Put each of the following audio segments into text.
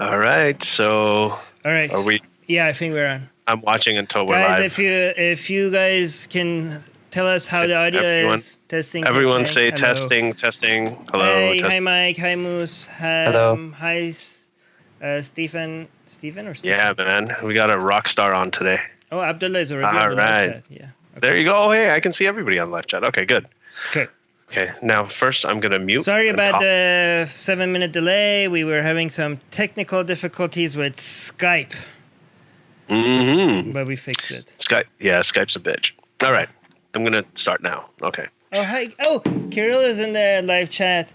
All right. So, All right. are we? Yeah, I think we're on. I'm watching until we're Guys, live. if you guys can tell us how the audio is. Testing. Everyone testing. say Hello. testing. Hello. Hey, testing. hi Mike. Hi Moose. Hello. Hi, Stephen. Stephen or Stephen? Yeah, man. We got a rock star on today. Oh, Abdullah is already on the All live right. chat. Yeah. Okay. There you go. Oh, hey, I can see everybody on live chat. Okay, good. Okay. Okay. Now, first, I'm gonna mute. Sorry and about talk. the 7-minute delay. We were having some technical difficulties with Skype, Mm-hmm. but we fixed it. Skype. Yeah, Skype's a bitch. All right. I'm gonna start now. Okay. Oh, hi. Oh, Kirill is in the live chat.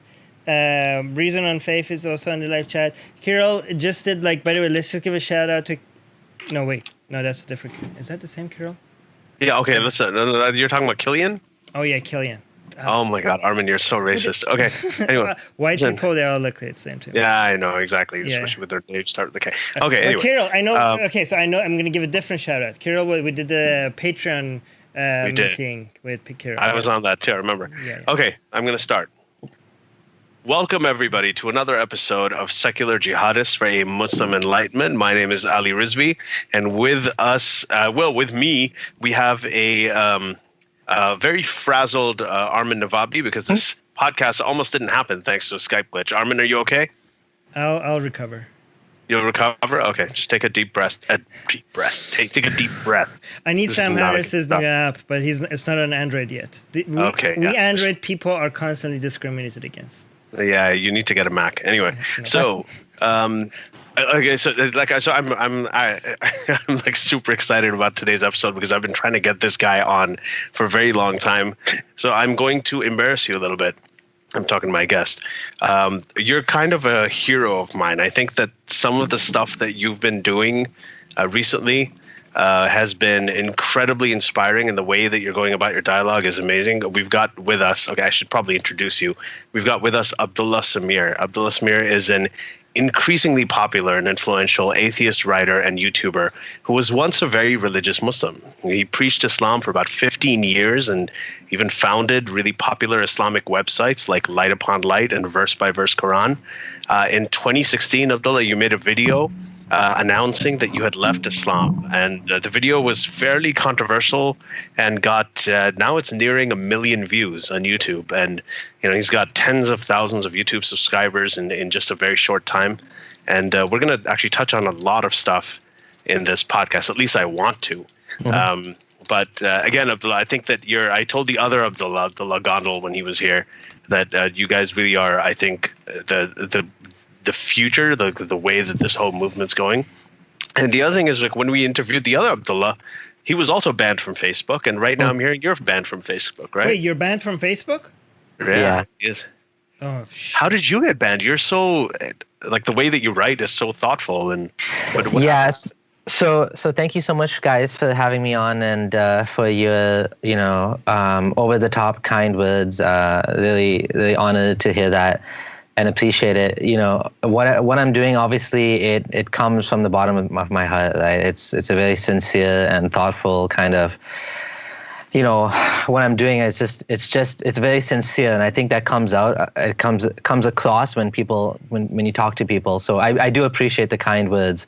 Reason on Faith is also in the live chat. Kirill just did, by the way, let's just give a shout out to... No, wait. No, that's a different... Is that the same Kirill? Yeah. Okay. Listen. You're talking about Killian? Oh, yeah, Killian. Oh my God, Armin, you're so racist. Okay. Anyway. White listen. people, they all look the same too. Yeah, I know exactly. Yeah. Especially with their names start with the K. Okay. Anyway. Kirill, I know... okay, so I know I'm going to give a different shout out. Kirill, we did the Patreon meeting with Kirill. I was on that too. I remember. Yeah. Okay, I'm going to start. Welcome, everybody, to another episode of Secular Jihadists for a Muslim Enlightenment. My name is Ali Rizvi, and with us, with me, we have a very frazzled Armin Nabavi, because this podcast almost didn't happen thanks to a Skype glitch. Armin, are you okay? I'll recover. You'll recover? Okay, just take a deep breath. Take a deep breath. I need This Sam is not a Harris's good new app, but it's not on Android yet. We yeah. Android people are constantly discriminated against. Yeah, you need to get a Mac. Anyway, so okay, so I'm like super excited about today's episode because I've been trying to get this guy on for a very long time. So I'm going to embarrass you a little bit. I'm talking to my guest. You're kind of a hero of mine. I think that some of the stuff that you've been doing recently has been incredibly inspiring, and the way that you're going about your dialogue is amazing. We've got with us, okay, I should probably introduce you. We've got with us Abdullah Sameer. Abdullah Sameer is an increasingly popular and influential atheist writer and YouTuber who was once a very religious Muslim. He preached Islam for about 15 years and even founded really popular Islamic websites like Light Upon Light and Verse by Verse Quran. In 2016, Abdullah, you made a video announcing that you had left Islam, and the video was fairly controversial and got now it's nearing 1 million views on YouTube, and he's got tens of thousands of YouTube subscribers in just a very short time, and we're going to actually touch on a lot of stuff in this podcast. At least I want to. Mm-hmm. But again, Abdullah, I think that I told the other Abdullah Gondal when he was here that you guys really are, I think, the future, the way that this whole movement's going. And the other thing is, like, when we interviewed the other Abdullah, he was also banned from Facebook, and right now I'm hearing you're banned from Facebook, right? Wait, you're banned from Facebook? Yeah. Yes. Oh, How did you get banned? You're so, like, the way that you write is so thoughtful, and yes. So thank you so much, guys, for having me on, and for your over the top kind words. Really, really honored to hear that and appreciate it. What I'm doing, obviously, it comes from the bottom of my heart. Right? It's a very sincere and thoughtful kind of, what I'm doing. It's very sincere, and I think that comes out. It comes across when when you talk to people. So I do appreciate the kind words.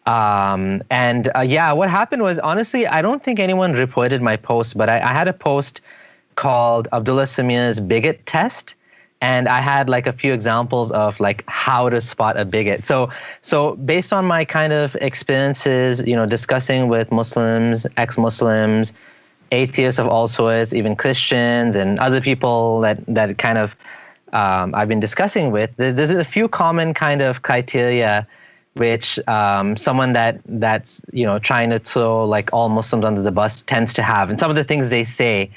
What happened was, honestly, I don't think anyone reported my post, but I had a post called Abdullah Sameer's Bigot Test. And I had a few examples of how to spot a bigot. So based on my kind of experiences, discussing with Muslims, ex-Muslims, atheists of all sorts, even Christians and other people that kind of I've been discussing with, there's a few common kind of criteria which someone that's trying to throw all Muslims under the bus tends to have, and some of the things they say.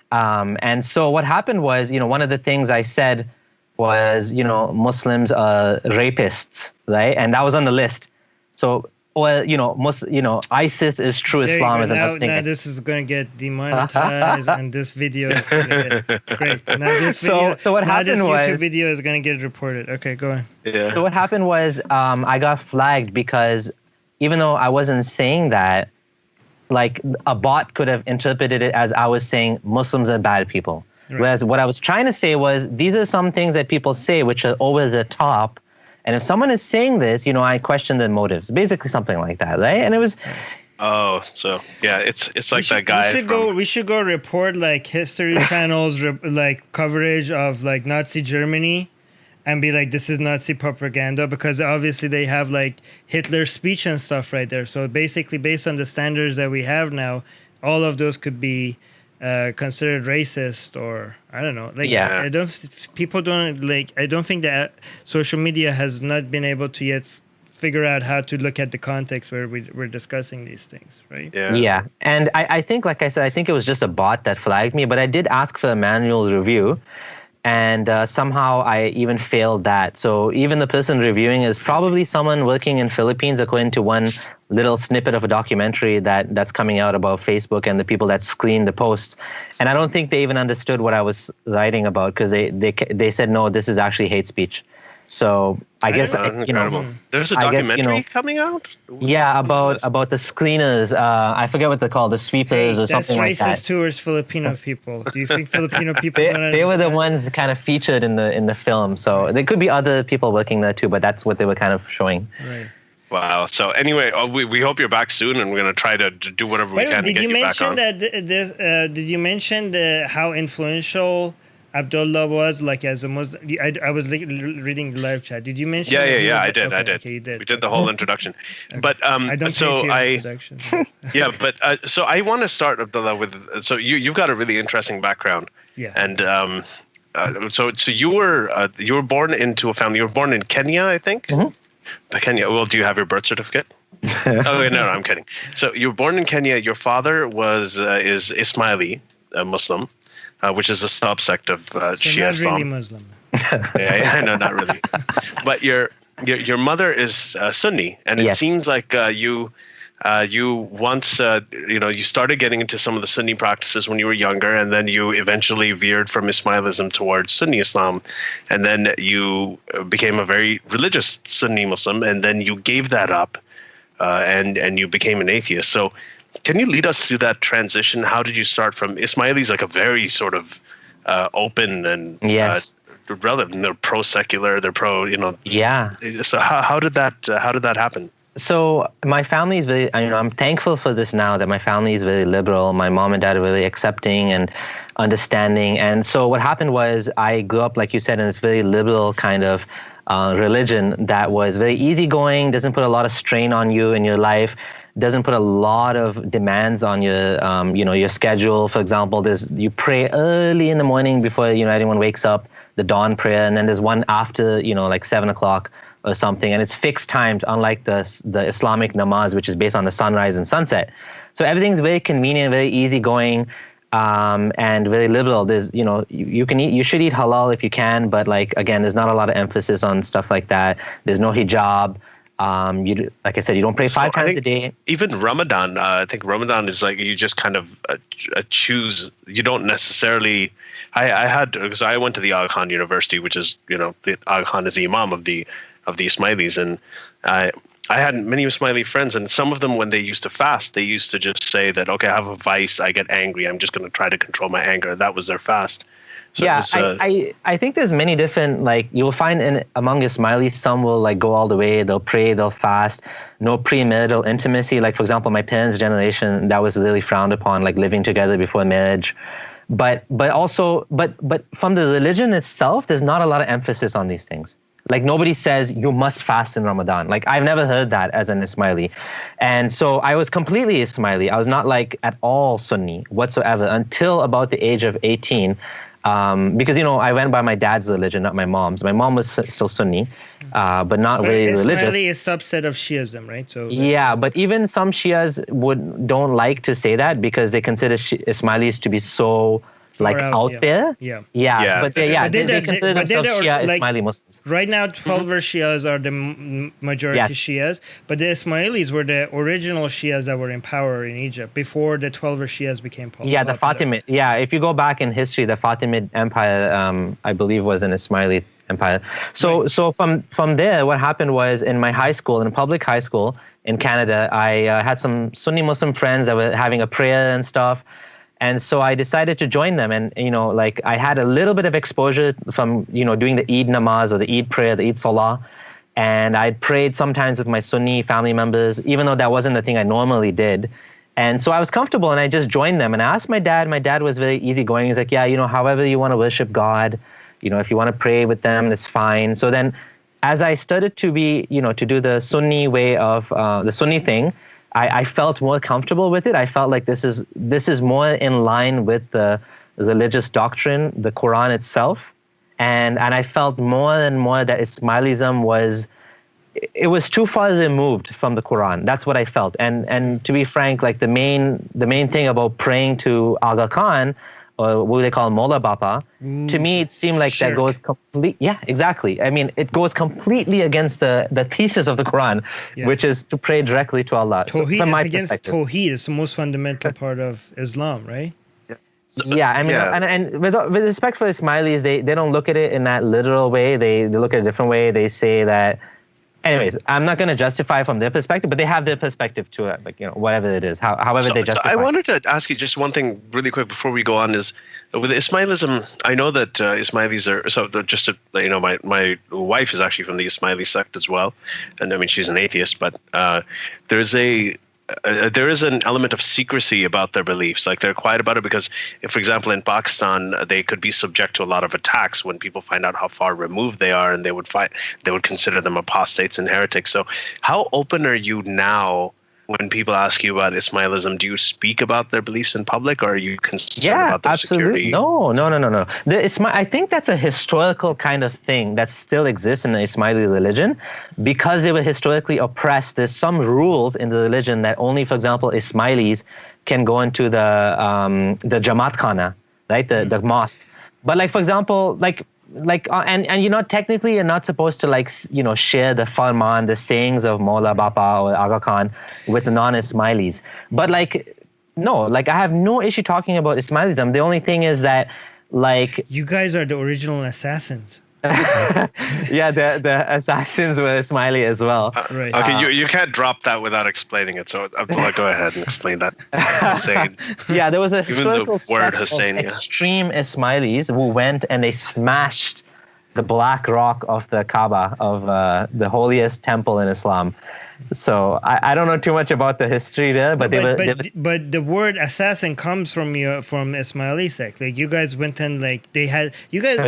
And so what happened was, one of the things I said was, Muslims are rapists, right? And that was on the list. So, ISIS is true Islam is another thing. Now this is going to get demonetized, and this video is going to get great. Now this video, so what happened was, YouTube video is going to get reported. Okay, go on. Yeah. So what happened was, I got flagged because even though I wasn't saying that, a bot could have interpreted it as I was saying Muslims are bad people. Right. Whereas what I was trying to say was, these are some things that people say which are over the top And if someone is saying this, I question the motives. Basically something like that, right? And it was... Oh, so yeah, it's like that guy. We should go report like History Channel's like coverage of like Nazi Germany, and be like, this is Nazi propaganda, because obviously they have like Hitler's speech and stuff right there. So basically, based on the standards that we have now, all of those could be considered racist, or I don't know. Like, yeah, I don't think that social media has not been able to yet figure out how to look at the context where we're discussing these things, right? Yeah. And I think, like I said, I think it was just a bot that flagged me, but I did ask for a manual review, and somehow I even failed that. So even the person reviewing is probably someone working in Philippines, according to one little snippet of a documentary that's coming out about Facebook and the people that screened the posts. And I don't think they even understood what I was writing about, because they said, no, this is actually hate speech. So I guess there's a documentary coming out. Yeah, about the screeners. I forget what they're called, the sweepers or something like that. That's racist towards Filipino people. Do you think Filipino people? They were the ones kind of featured in the film. So there could be other people working there too, but that's what they were kind of showing. Right. Wow. So anyway, we hope you're back soon, and we're going to try to do whatever we can to get you back on. Did you mention how influential Abdullah was, like, as a Muslim? I was reading the live chat. Did you mention? Yeah, I did. Okay, I did. Okay, you did. We did the whole introduction, but I don't introduction. Yeah, but so I want to start, Abdullah, with you've got a really interesting background. Yeah. And so you were born into a family. You were born in Kenya, I think. Mm-hmm. Kenya. Well, do you have your birth certificate? Oh no, I'm kidding. So you were born in Kenya. Your father is Ismaili, a Muslim. Which is a subsect of Shia Islam. Not really Muslim. Yeah, no, not really. But your mother is Sunni, and it seems like you once you started getting into some of the Sunni practices when you were younger, and then you eventually veered from Ismailism towards Sunni Islam, and then you became a very religious Sunni Muslim, and then you gave that up, and you became an atheist. So, can you lead us through that transition? How did you start from Ismailis, like a very sort of open and relevant? They're pro-secular, they're pro, Yeah. So how did that happen? So my family is very, I'm thankful for this now, that my family is very liberal. My mom and dad are really accepting and understanding. And so what happened was, I grew up, like you said, in this very liberal kind of religion that was very easygoing, doesn't put a lot of strain on you in your life, doesn't put a lot of demands on your, your schedule. For example, you pray early in the morning before, anyone wakes up, the dawn prayer, and then there's one after, like 7 o'clock or something, and it's fixed times, unlike the Islamic namaz, which is based on the sunrise and sunset. So everything's very convenient, very easygoing, and very liberal. There's, you should eat halal if you can, but like, again, there's not a lot of emphasis on stuff like that. There's no hijab. Like I said, you don't pray 5 times a day. Even Ramadan, I think Ramadan is like, you just kind of choose. You don't necessarily. Because I went to the Aga Khan University, which is, the Aga Khan is the Imam of the Ismailis, and I had many Ismaili friends, and some of them, when they used to fast, they used to just say that, okay, I have a vice, I get angry, I'm just going to try to control my anger. That was their fast. So yeah, I think there's many different, like, you'll find among Ismailis, some will like go all the way, they'll pray, they'll fast, no premarital intimacy. Like, for example, my parents' generation, that was really frowned upon, like living together before marriage. But from the religion itself, there's not a lot of emphasis on these things. Like, nobody says you must fast in Ramadan. Like, I've never heard that as an Ismaili. And so I was completely Ismaili. I was not like at all Sunni whatsoever until about the age of 18. Because, I went by my dad's religion, not my mom's. My mom was still Sunni, but not really religious. Ismaili is a subset of Shiism, right? So yeah, but even some Shias don't like to say that, because they consider Ismailis to be so out there. Yeah. But they consider themselves Shia Ismaili Muslims. Right now, 12er Shias are the majority Shias, but the Ismailis were the original Shias that were in power in Egypt before the 12er Shias became popular. Yeah, the Fatimid. Yeah, if you go back in history, the Fatimid Empire, I believe, was an Ismaili empire. So from there, what happened was, in my high school, in a public high school in Canada, I had some Sunni Muslim friends that were having a prayer and stuff. And so I decided to join them. And, I had a little bit of exposure from, doing the Eid namaz or the Eid prayer, the Eid salah. And I'd prayed sometimes with my Sunni family members, even though that wasn't the thing I normally did. And so I was comfortable, and I just joined them. And I asked my dad. My dad was very easygoing. He's like, yeah, however you want to worship God, if you want to pray with them, that's fine. So then as I started to be, to do the Sunni way of the Sunni thing, I felt more comfortable with it. I felt like this is more in line with the religious doctrine, the Quran itself. And I felt more and more that Ismailism was too far removed from the Quran. That's what I felt. And to be frank, like the main thing about praying to Aga Khan, or what they call Mola Bapa, to me it seemed like Shirk. that goes yeah, exactly. I mean, it goes completely against the thesis of the Quran, which is to pray directly to Allah. Tawheed, from my it's against perspective. Tawheed. It's the most fundamental part of Islam, right? Yeah, I mean, and with respect for Ismailis, they don't look at it in that literal way. They look at it a different way. They say that, anyways, I'm not going to justify from their perspective, but they have their perspective to it, like, whatever it is, however they justify. So I wanted to ask you just one thing really quick before we go on is, with Ismailism, I know that Ismailis are, so just to let you know, my wife is actually from the Ismaili sect as well. And I mean, she's an atheist, but there is an element of secrecy about their beliefs. Like, they're quiet about it because, if, for example, in Pakistan, they could be subject to a lot of attacks when people find out how far removed they are, and they would consider them apostates and heretics. So how open are you now when people ask you about Ismailism? Do you speak about their beliefs in public, or are you concerned about their security? No. I think that's a historical kind of thing that still exists in the Ismaili religion, because they were historically oppressed. There's some rules in the religion that only, for example, Ismailis can go into the Jamaat Khana, right, the mosque. But like, for example, technically you're not supposed to share the farman, the sayings of Maula Bapa or Aga Khan with the non-Ismailis. But I have no issue talking about Ismailism. The only thing is that you guys are the original assassins. Yeah, the assassins were Ismaili as well. Right. Okay, you can't drop that without explaining it. So Abdullah, go ahead and explain that. Hussein. Yeah, there was a historical word sect Hussein, of extreme Ismailis who went and they smashed the black rock of the Kaaba, of the holiest temple in Islam. So I don't know too much about the history there, but but the word assassin comes from Ismaili sect. Like, you guys went and you guys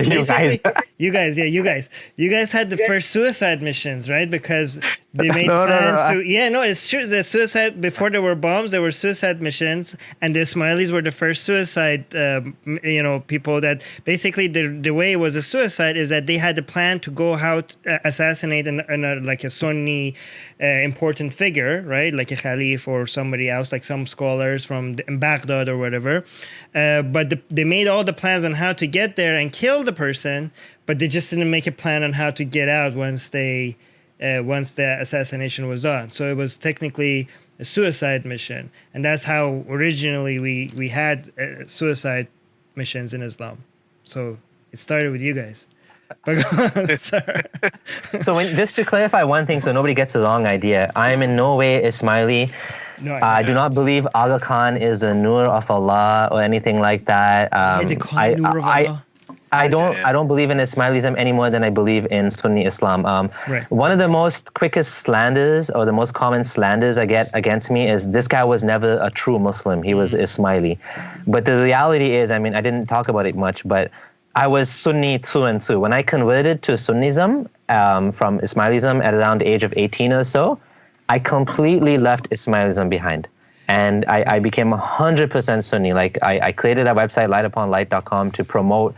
had the first suicide missions, right? Because they made plans to. Yeah, no, it's true. The suicide, before there were bombs, there were suicide missions, and the Ismailis were the first suicide. People that basically the way it was a suicide is that they had the plan to go out assassinate a Sunni important figure, right? Like a Khalif or somebody else, like some scholars from Baghdad or whatever. But they made all the plans on how to get there and kill the person, but they just didn't make a plan on how to get out once the assassination was done. So it was technically a suicide mission, and that's how originally we had suicide missions in Islam. So it started with you guys. So just to clarify one thing, so nobody gets the wrong idea, I am in no way Ismaili. No, I do not believe Aga Khan is the Nur of Allah or anything like that. I don't believe in Ismailism any more than I believe in Sunni Islam. Right. One of the most quickest slanders, or the most common slanders I get against me, is this guy was never a true Muslim. He was Ismaili. But the reality is, I mean, I didn't talk about it much, but I was Sunni through and through. When I converted to Sunnism from Ismailism at around the age of 18 or so, I completely left Ismailism behind. And I became 100% Sunni. Like, I created a website, lightuponlight.com, to promote,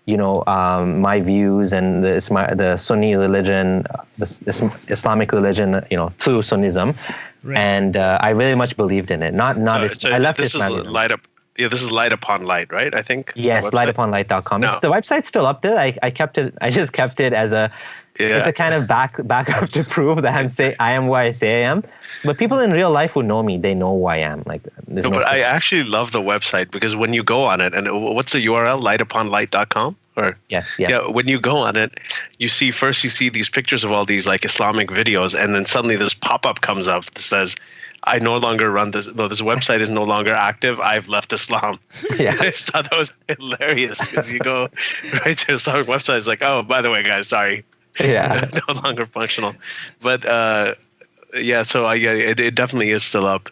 my views and the Sunni religion, the Islamic religion, through Sunnism. Right. And I really much believed in it. I left Ismailism. This is Light Upon Light, right? I think. Yes, lightuponlight.com. No. The website's still up there. I kept it. I just kept it as a. Yeah. It's a kind of backup to prove that I am who I say I am. But people in real life who know me, they know who I am. But I actually love the website, because when you go on it, and what's the URL? Lightuponlight.com? Or yes. Yeah. When you go on it, you see these pictures of all these Islamic videos, and then suddenly this pop-up comes up that says, I no longer run this. No, this website is no longer active. I've left Islam. Yeah. I just thought that was hilarious, because you go right to the Islamic website. It's like, oh, by the way, guys, sorry, Yeah. No longer functional. But yeah, so it definitely is still up.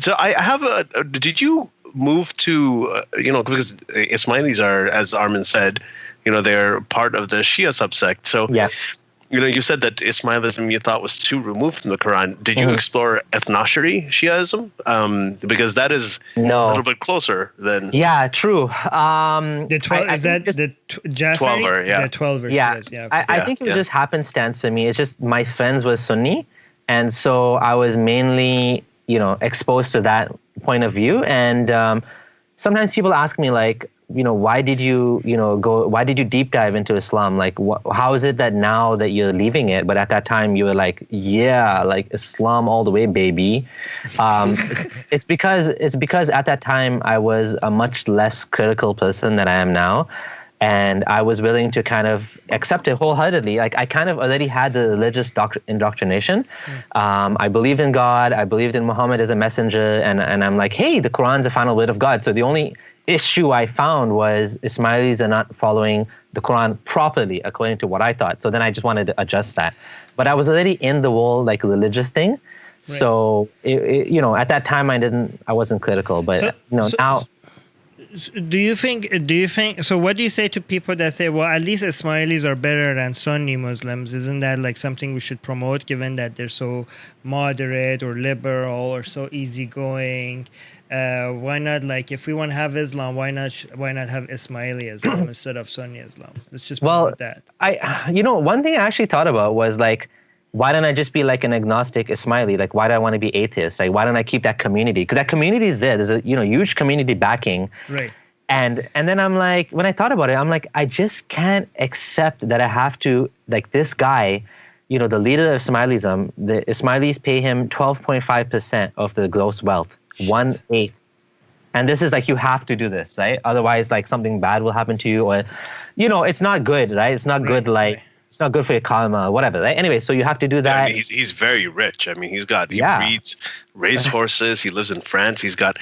So I have a. Did you move to because Ismailis are, as Armin said, they're part of the Shia subsect. So Yes. You said that Ismailism you thought was too removed from the Quran. Did you explore ethnoshari Shiaism? Because that is a little bit closer than. Yeah, true. The 12 is that the Jafari? 12er, yeah. The 12er. Yeah, Shias, yeah. I think it was just happenstance for me. It's just my friends were Sunni, and so I was mainly, exposed to that point of view. And sometimes people ask me like, why did you, why did you deep dive into Islam? Like, how is it that now that you're leaving it, but at that time you were like, yeah, like Islam all the way, baby. It's because at that time I was a much less critical person than I am now. And I was willing to kind of accept it wholeheartedly. Like I kind of already had the religious indoctrination. I believed in God. I believed in Muhammad as a messenger. And I'm like, hey, the Quran's the final word of God. So the only issue I found was Ismailis are not following the Quran properly according to what I thought. So then I just wanted to adjust that. But I was already in the whole like religious thing. Right. So at that time I wasn't critical. But now. Do you think, so what do you say to people that say, well, at least Ismailis are better than Sunni Muslims? Isn't that like something we should promote given that they're so moderate or liberal or so easygoing? Why not, like, if we want to have Islam, why not have Ismaili Islam instead of Sunni Islam? Let's just promote that. One thing I actually thought about was like, why don't I just be like an agnostic Ismaili? Like, why do I want to be atheist? Like, why don't I keep that community? Because that community is there. There's a huge community backing. Right. And then I'm like, when I thought about it, I'm like, I just can't accept that I have to, like, this guy, the leader of Ismailism, the Ismailis pay him 12.5% of the gross wealth, 1/8. And this is like, you have to do this, right? Otherwise, like, something bad will happen to you, or, it's not good, right? It's not good, like. Right. It's not good for your karma or whatever, right? Anyway, so you have to do that. I mean, he's very rich. I mean, he breeds racehorses. He lives in France. He's got,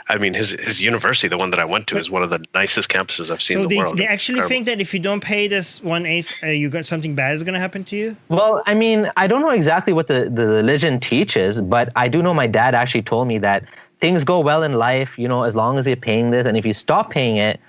I mean, his university, the one that I went to, is one of the nicest campuses I've seen in the world. They actually think that if you don't pay this 1/8, you got something bad is going to happen to you? Well, I mean, I don't know exactly what the religion teaches, but I do know my dad actually told me that things go well in life, as long as you're paying this. And if you stop paying it,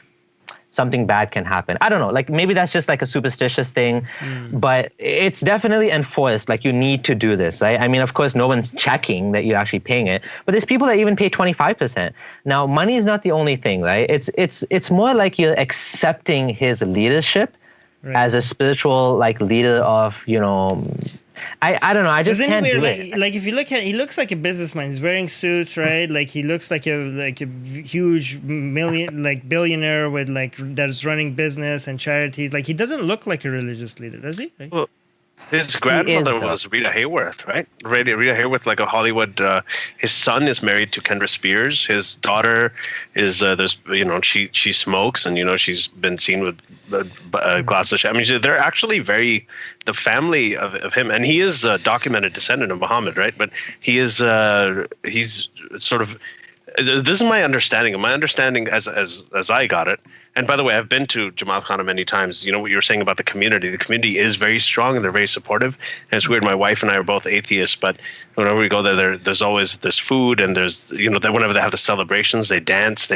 something bad can happen. I don't know. Like, maybe that's just like a superstitious thing, but it's definitely enforced. Like, you need to do this, right? I mean, of course, no one's checking that you're actually paying it, but there's people that even pay 25%. Now, money is not the only thing, right? It's more like you're accepting his leadership as a spiritual, like, leader of, I don't know. I just can't do it. Like, if you look at, he looks like a businessman. He's wearing suits, right? Like, he looks like a huge billionaire with that's running business and charities. Like, he doesn't look like a religious leader, does he? Right? Well, his grandmother was Rita Hayworth, right? Rita Hayworth, like a Hollywood. His son is married to Kendra Spears. His daughter is she smokes, and she's been seen with a glass of. I mean, they're actually the family of him, and he is a documented descendant of Muhammad, right? But he is he's sort of. This is my understanding. And my understanding, as I got it. And by the way, I've been to Jamal Khana many times. You know what you were saying about the community. The community is very strong and they're very supportive. And it's weird. My wife and I are both atheists, but whenever we go there's always food, and there's whenever they have the celebrations, they dance.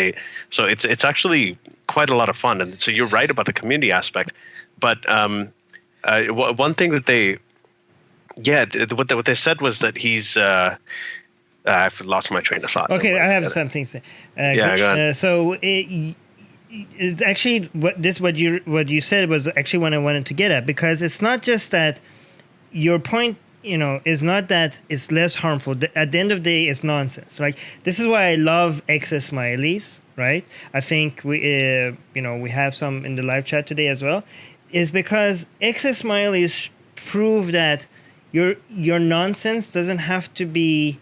So it's actually quite a lot of fun. And so you're right about the community aspect. But one thing that what they said was that he's. I've lost my train of thought. Okay, I have something to say. Go ahead. So it's actually what you said was actually what I wanted to get at, because it's not just that your point, is not that it's less harmful. At the end of the day, it's nonsense. Like, this is why I love ex-Ismailis, right? I think we have some in the live chat today as well, is because ex-Ismailis prove that your nonsense doesn't have to be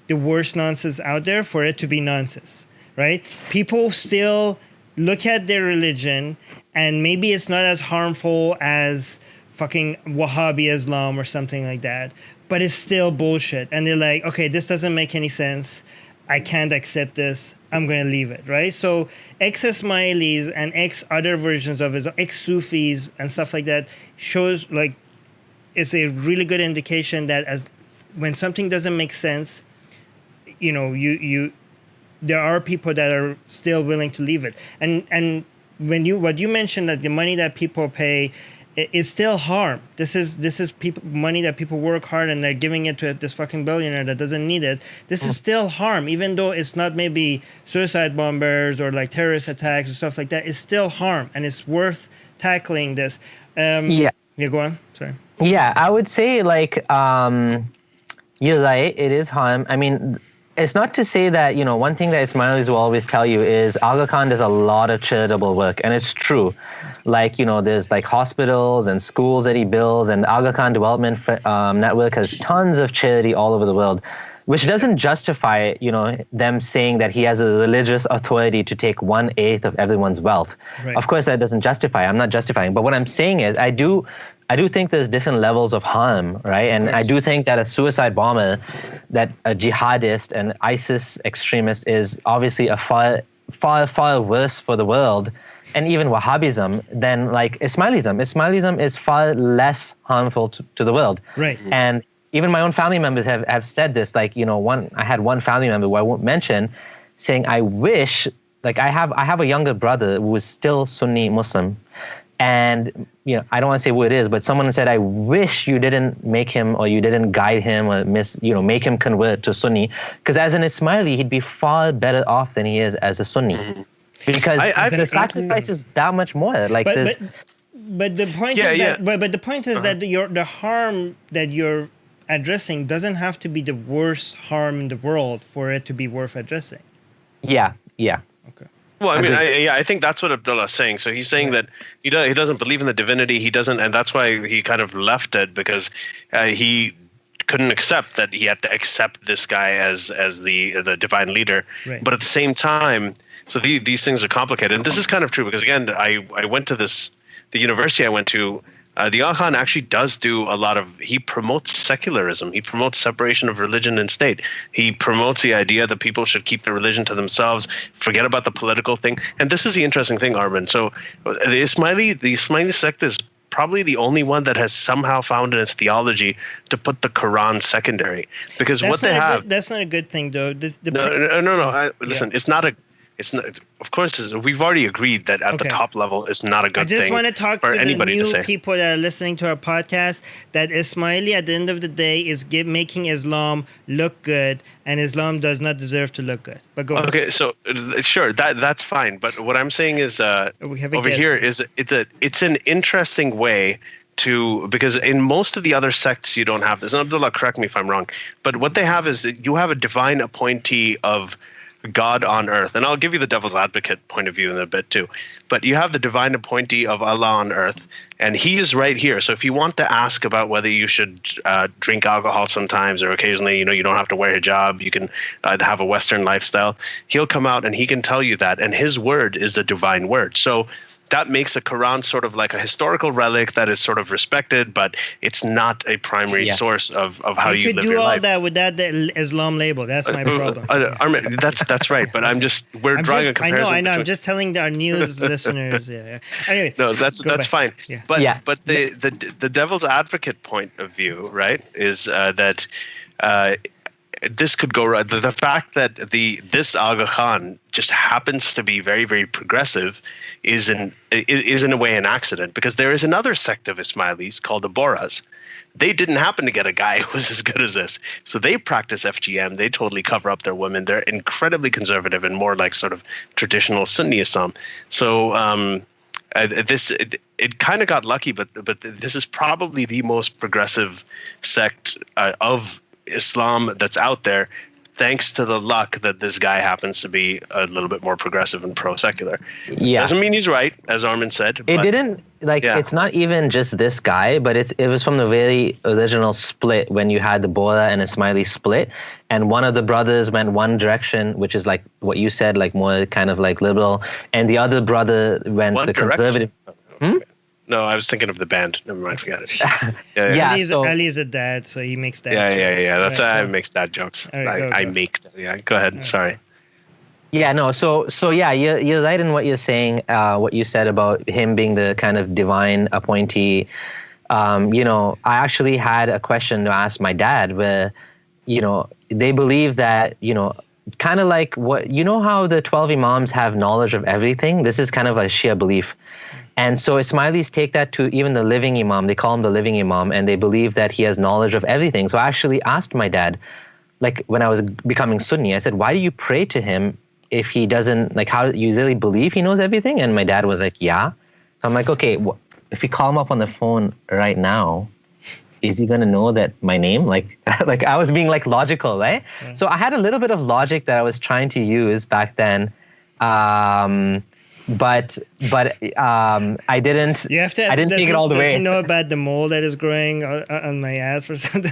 the worst nonsense out there for it to be nonsense, right? People still look at their religion, and maybe it's not as harmful as fucking Wahhabi Islam or something like that, but it's still bullshit. And they're like, okay, this doesn't make any sense. I can't accept this. I'm going to leave it, right? So ex-Ismailis and other versions of it, ex-Sufis and stuff like that shows like it's a really good indication that as when something doesn't make sense, there are people that are still willing to leave it. And what you mentioned that the money that people pay is still harm. This is money that people work hard and they're giving it to this fucking billionaire that doesn't need it. This is still harm, even though it's not maybe suicide bombers or like terrorist attacks or stuff like that. It's still harm, and it's worth tackling this. Yeah, go on. Sorry. Yeah, I would say like you're right. It is harm. I mean, it's not to say that, one thing that Ismailis will always tell you is Aga Khan does a lot of charitable work, and it's true. Like, there's like hospitals and schools that he builds, and the Aga Khan Development Network has tons of charity all over the world, which doesn't justify, them saying that he has a religious authority to take 1/8 of everyone's wealth. Right. Of course, that doesn't justify. I'm not justifying. But what I'm saying is I do think there's different levels of harm, right? And I do think that a suicide bomber, that a jihadist and ISIS extremist is obviously a far, far, far worse for the world, and even Wahhabism, than like Ismailism. Ismailism is far less harmful to the world. Right. And even my own family members have said this. Like, I had one family member who I won't mention saying, I wish, like I have a younger brother who is still Sunni Muslim. And, I don't want to say who it is, but someone said, I wish you didn't make him, or you didn't guide him, or make him convert to Sunni. Because as an Ismaili, he'd be far better off than he is as a Sunni. Because the sacrifice is that much more. Like but the point is that, but the point is that the harm that you're addressing doesn't have to be the worst harm in the world for it to be worth addressing. Yeah. Okay. Well, I mean, I think that's what Abdullah is saying. So he's saying that he doesn't believe in the divinity. He doesn't, and that's why he kind of left it, because he couldn't accept that he had to accept this guy as the divine leader. Right. But at the same time, so these things are complicated. And this is kind of true because, again, I went to the university I went to. The Aga Khan actually does do a lot of, he promotes secularism. He promotes separation of religion and state. He promotes the idea that people should keep their religion to themselves, forget about the political thing. And this is the interesting thing, Armin. So the Ismaili sect is probably the only one that has somehow found in its theology to put the Quran secondary. Because what they have... That's not a good thing, though. No. Listen, it's not a... It's not, of course, we've already agreed that at the top level it's not a good thing. I just want to talk to the new people that are listening to our podcast that Ismaili, at the end of the day, is making Islam look good, and Islam does not deserve to look good. But go on. Okay, so sure, that's fine. But what I'm saying is over here is it's an interesting way to, because in most of the other sects you don't have this. And Abdullah, correct me if I'm wrong, but what they have is you have a divine appointee of God on earth. And I'll give you the devil's advocate point of view in a bit too. But you have the divine appointee of Allah on earth, and he is right here. So if you want to ask about whether you should drink alcohol sometimes or occasionally, you don't have to wear hijab, you can have a Western lifestyle, he'll come out and he can tell you that. And his word is the divine word. So that makes a Quran sort of like a historical relic that is sort of respected, but it's not a primary source of how you live your life. You could do all that without the Islam label. That's my problem. Armin, that's right. But we're drawing a comparison. I know. I'm just telling our news listeners. Yeah. Anyway, no, that's fine. Yeah. But the devil's advocate point of view, right, is that this could go right. The fact that this Aga Khan just happens to be very, very progressive is in a way an accident, because there is another sect of Ismailis called the Bohras. They didn't happen to get a guy who was as good as this. So they practice FGM. They totally cover up their women. They're incredibly conservative and more like sort of traditional Sunni Islam. So it kind of got lucky, but this is probably the most progressive sect of Islam that's out there, thanks to the luck that this guy happens to be a little bit more progressive and pro-secular. Yeah. Doesn't mean he's right, as Armin said. It's not even just this guy, but it was from the very original split when you had the Bohra and Ismaili split, and one of the brothers went one direction, which is like what you said, like more kind of like liberal, and the other brother went the conservative. No, I was thinking of the band. Never mind, forget it. Yeah. Ali is a dad, so he makes dad Yeah. jokes. That's why I make dad jokes. Right, I make. Yeah, go ahead. Right. Sorry. Yeah, no. So yeah, you're right in what you're saying. What you said about him being the kind of divine appointee. I actually had a question to ask my dad, where, they believe that, kind of like how the 12 Imams have knowledge of everything. This is kind of a Shia belief. And so Ismailis take that to even the living Imam. They call him the living Imam, and they believe that he has knowledge of everything. So I actually asked my dad, like when I was becoming Sunni, I said, why do you pray to him if he doesn't, like, how you really believe he knows everything? And my dad was like, yeah. So I'm like, okay, if we call him up on the phone right now, is he going to know that my name? Like I was being like logical, right? Yeah. So I had a little bit of logic that I was trying to use back then. But I didn't. You have to. I didn't take it all the way. Does he know about the mole that is growing on my ass or something?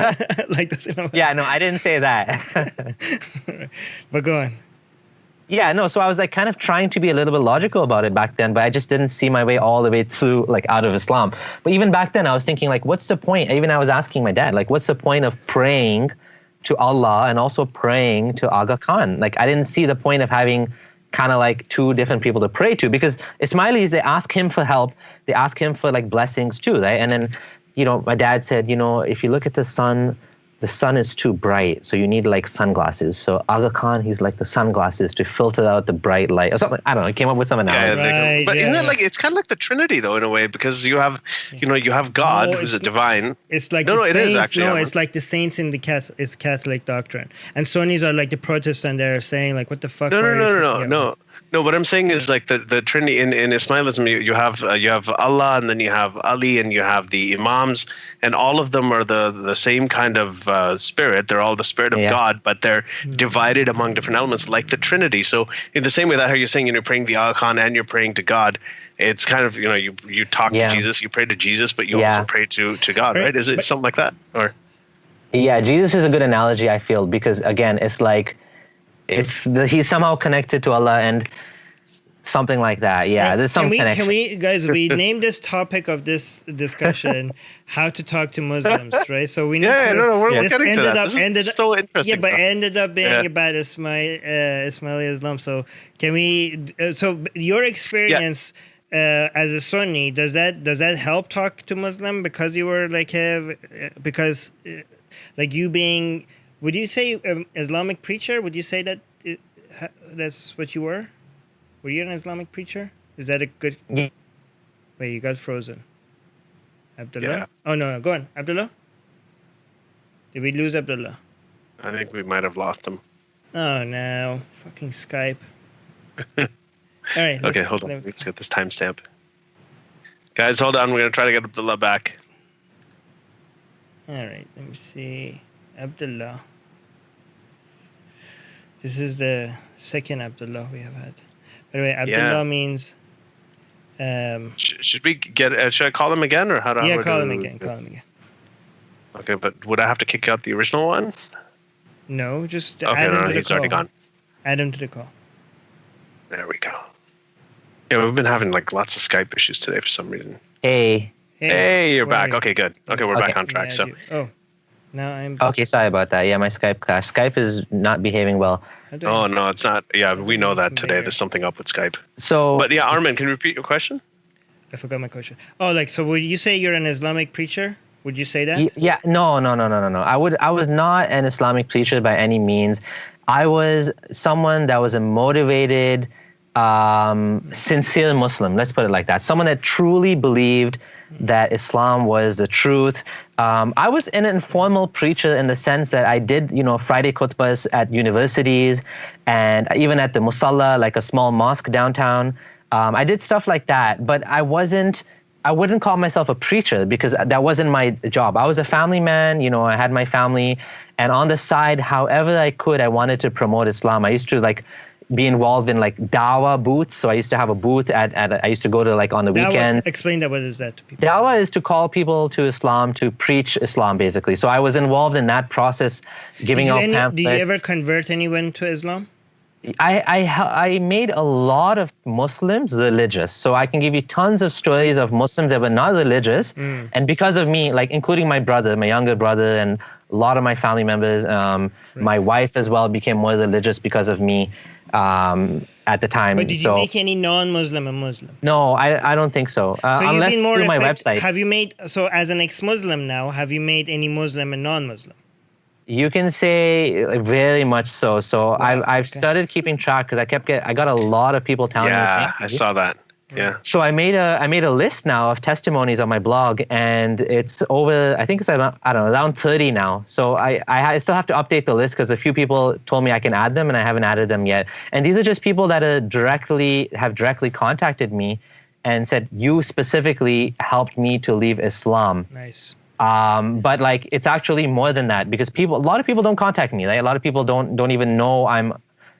Like, does he know? Yeah, no, I didn't say that. But go on. Yeah, no. So I was like kind of trying to be a little bit logical about it back then, but I just didn't see my way all the way through, like, out of Islam. But even back then, I was thinking, like, what's the point? Even I was asking my dad, like, what's the point of praying to Allah and also praying to Aga Khan? Like, I didn't see the point of having kind of like two different people to pray to, because Ismailis, they ask him for help, they ask him for like blessings too, right? And then, my dad said, if you look at the sun is too bright, so you need like sunglasses. So Aga Khan, he's like the sunglasses to filter out the bright light or something. I don't know. He came up with some analogy. Right, but isn't it like, it's kind of like the Trinity though, in a way, because you have, you have God, who's a divine. It's like it is actually. No, it's like the saints in the Catholic doctrine, and Sunnis are like the Protestant. They're saying like, what the fuck? No, what I'm saying is like the Trinity in Ismailism, you have Allah, and then you have Ali, and you have the Imams, and all of them are the same kind of spirit. They're all the spirit of God, but they're divided among different elements, like the Trinity. So in the same way that how you're saying, you're praying the Aga Khan and you're praying to God, it's kind of, you talk to Jesus, you pray to Jesus, but you also pray to God, right? Is it something like that? Or yeah, Jesus is a good analogy, I feel, because again, it's like he's somehow connected to Allah and something like that. Yeah, there's some connection. Can we, guys, we named this topic of this discussion how to talk to Muslims, right? So we need we're getting to that. This is so interesting. Yeah, but ended up being about Ismaili Islam. So can we, so your experience as a Sunni, does that help talk to Muslim because you were like, because like you being, would you say Islamic preacher? Would you say that that's what you were? Were you an Islamic preacher? Is that a good... Yeah. Wait, you got frozen. Abdullah? Yeah. Oh, no, go on. Abdullah? Did we lose Abdullah? I think we might have lost him. Oh, no. Fucking Skype. All right. Okay, hold on. Let's get this timestamp. Guys, hold on. We're going to try to get Abdullah back. All right. Let me see. Abdullah. This is the second Abdullah we have had. By the way, Abdullah means... should we get... should I call him again? Or how do I... Yeah, call him again. Okay, but would I have to kick out the original one? No, just add him to the he's call. Already gone. Add him to the call. There we go. Yeah, we've been having like lots of Skype issues today for some reason. Hey, you're back. Okay, good. Okay, we're back on track. So. Now I'm... Okay, sorry about that. Yeah, my Skype crashed. Skype is not behaving well. Oh, no, it's not. Yeah, we know that today. There's something up with Skype. So, but yeah, Armin, can you repeat your question? I forgot my question. Oh, like, so would you say you're an Islamic preacher? Would you say that? Yeah, no. I was not an Islamic preacher by any means. I was someone that was a motivated, sincere Muslim. Let's put it like that. Someone that truly believed that Islam was the truth. I was an informal preacher in the sense that I did, Friday khutbahs at universities and even at the Musalla, like a small mosque downtown. I did stuff like that, but I wouldn't call myself a preacher because that wasn't my job. I was a family man, I had my family, and on the side, however I could, I wanted to promote Islam. I used to be involved in like dawah booths. So I used to have a booth I used to go to like on the weekend. Explain that. What is that to people? Dawah is to call people to Islam, to preach Islam, basically. So I was involved in that process, giving out pamphlets. Did you ever convert anyone to Islam? I made a lot of Muslims religious. So I can give you tons of stories of Muslims that were not religious. And because of me, like including my brother, my younger brother, and a lot of my family members, my wife as well became more religious because of me at the time. But did you make any non-Muslim a Muslim? No, I don't think so. So unless you've been more through my website. Have you made, so as an ex-Muslim now, have you made any Muslim and non-Muslim? You can say very much so. So I've started keeping track because I got a lot of people telling me. Yeah, I saw that. Yeah. So I made a list now of testimonies on my blog, and it's over. I think it's around, I don't know, around 30 now. So I still have to update the list because a few people told me I can add them, and I haven't added them yet. And these are just people that have directly contacted me and said, you specifically helped me to leave Islam. Nice. But like it's actually more than that because a lot of people don't contact me. Right? A lot of people don't even know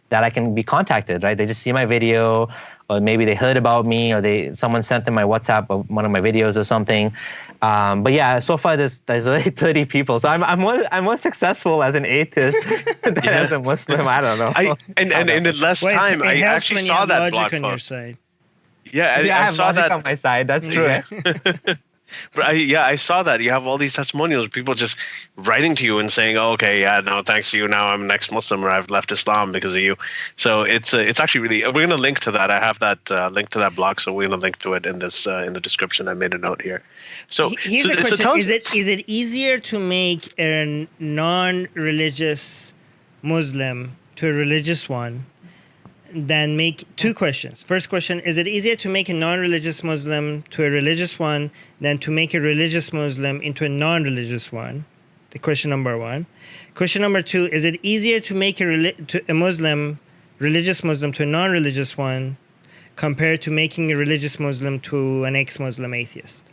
that I can be contacted. Right? They just see my video, or maybe they heard about me, or someone sent them my WhatsApp of one of my videos or something. But yeah, so far there's already 30 people. So I'm more successful as an atheist than as a Muslim. I don't know. And in the last time, I actually saw that blog on post. Your side. Yeah, I saw that on my side. That's true. Yeah. But I saw that you have all these testimonials, people just writing to you and saying, "Oh, okay, yeah, no, thanks to you, now I'm an ex-Muslim or I've left Islam because of you." So it's actually really. We're going to link to that. I have that link to that blog, so we're going to link to it in the description. I made a note here. So here's the question: Is it easier to make a non-religious Muslim to a religious one? Then make two questions. First question, is it easier to make a non-religious Muslim to a religious one than to make a religious Muslim into a non-religious one? The question number one. Question number two, is it easier to make a religious Muslim to a non-religious one compared to making a religious Muslim to an ex-Muslim atheist?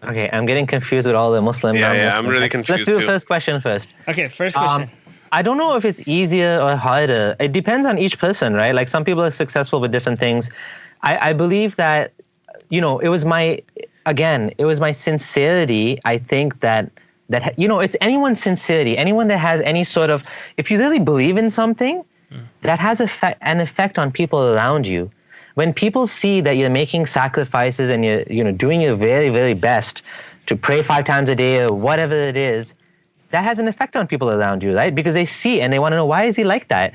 Okay, I'm getting confused with all the Muslim. Yeah, I'm really confused. Let's do the first question first. Okay, first question. I don't know if it's easier or harder. It depends on each person, right? Like some people are successful with different things. I believe that, it was my sincerity. I think that it's anyone's sincerity. Anyone that has any sort of, if you really believe in something, that has an effect on people around you. When people see that you're making sacrifices and you're doing your very, very best to pray 5 times a day or whatever it is, that has an effect on people around you, right? Because they see and they want to know, why is he like that?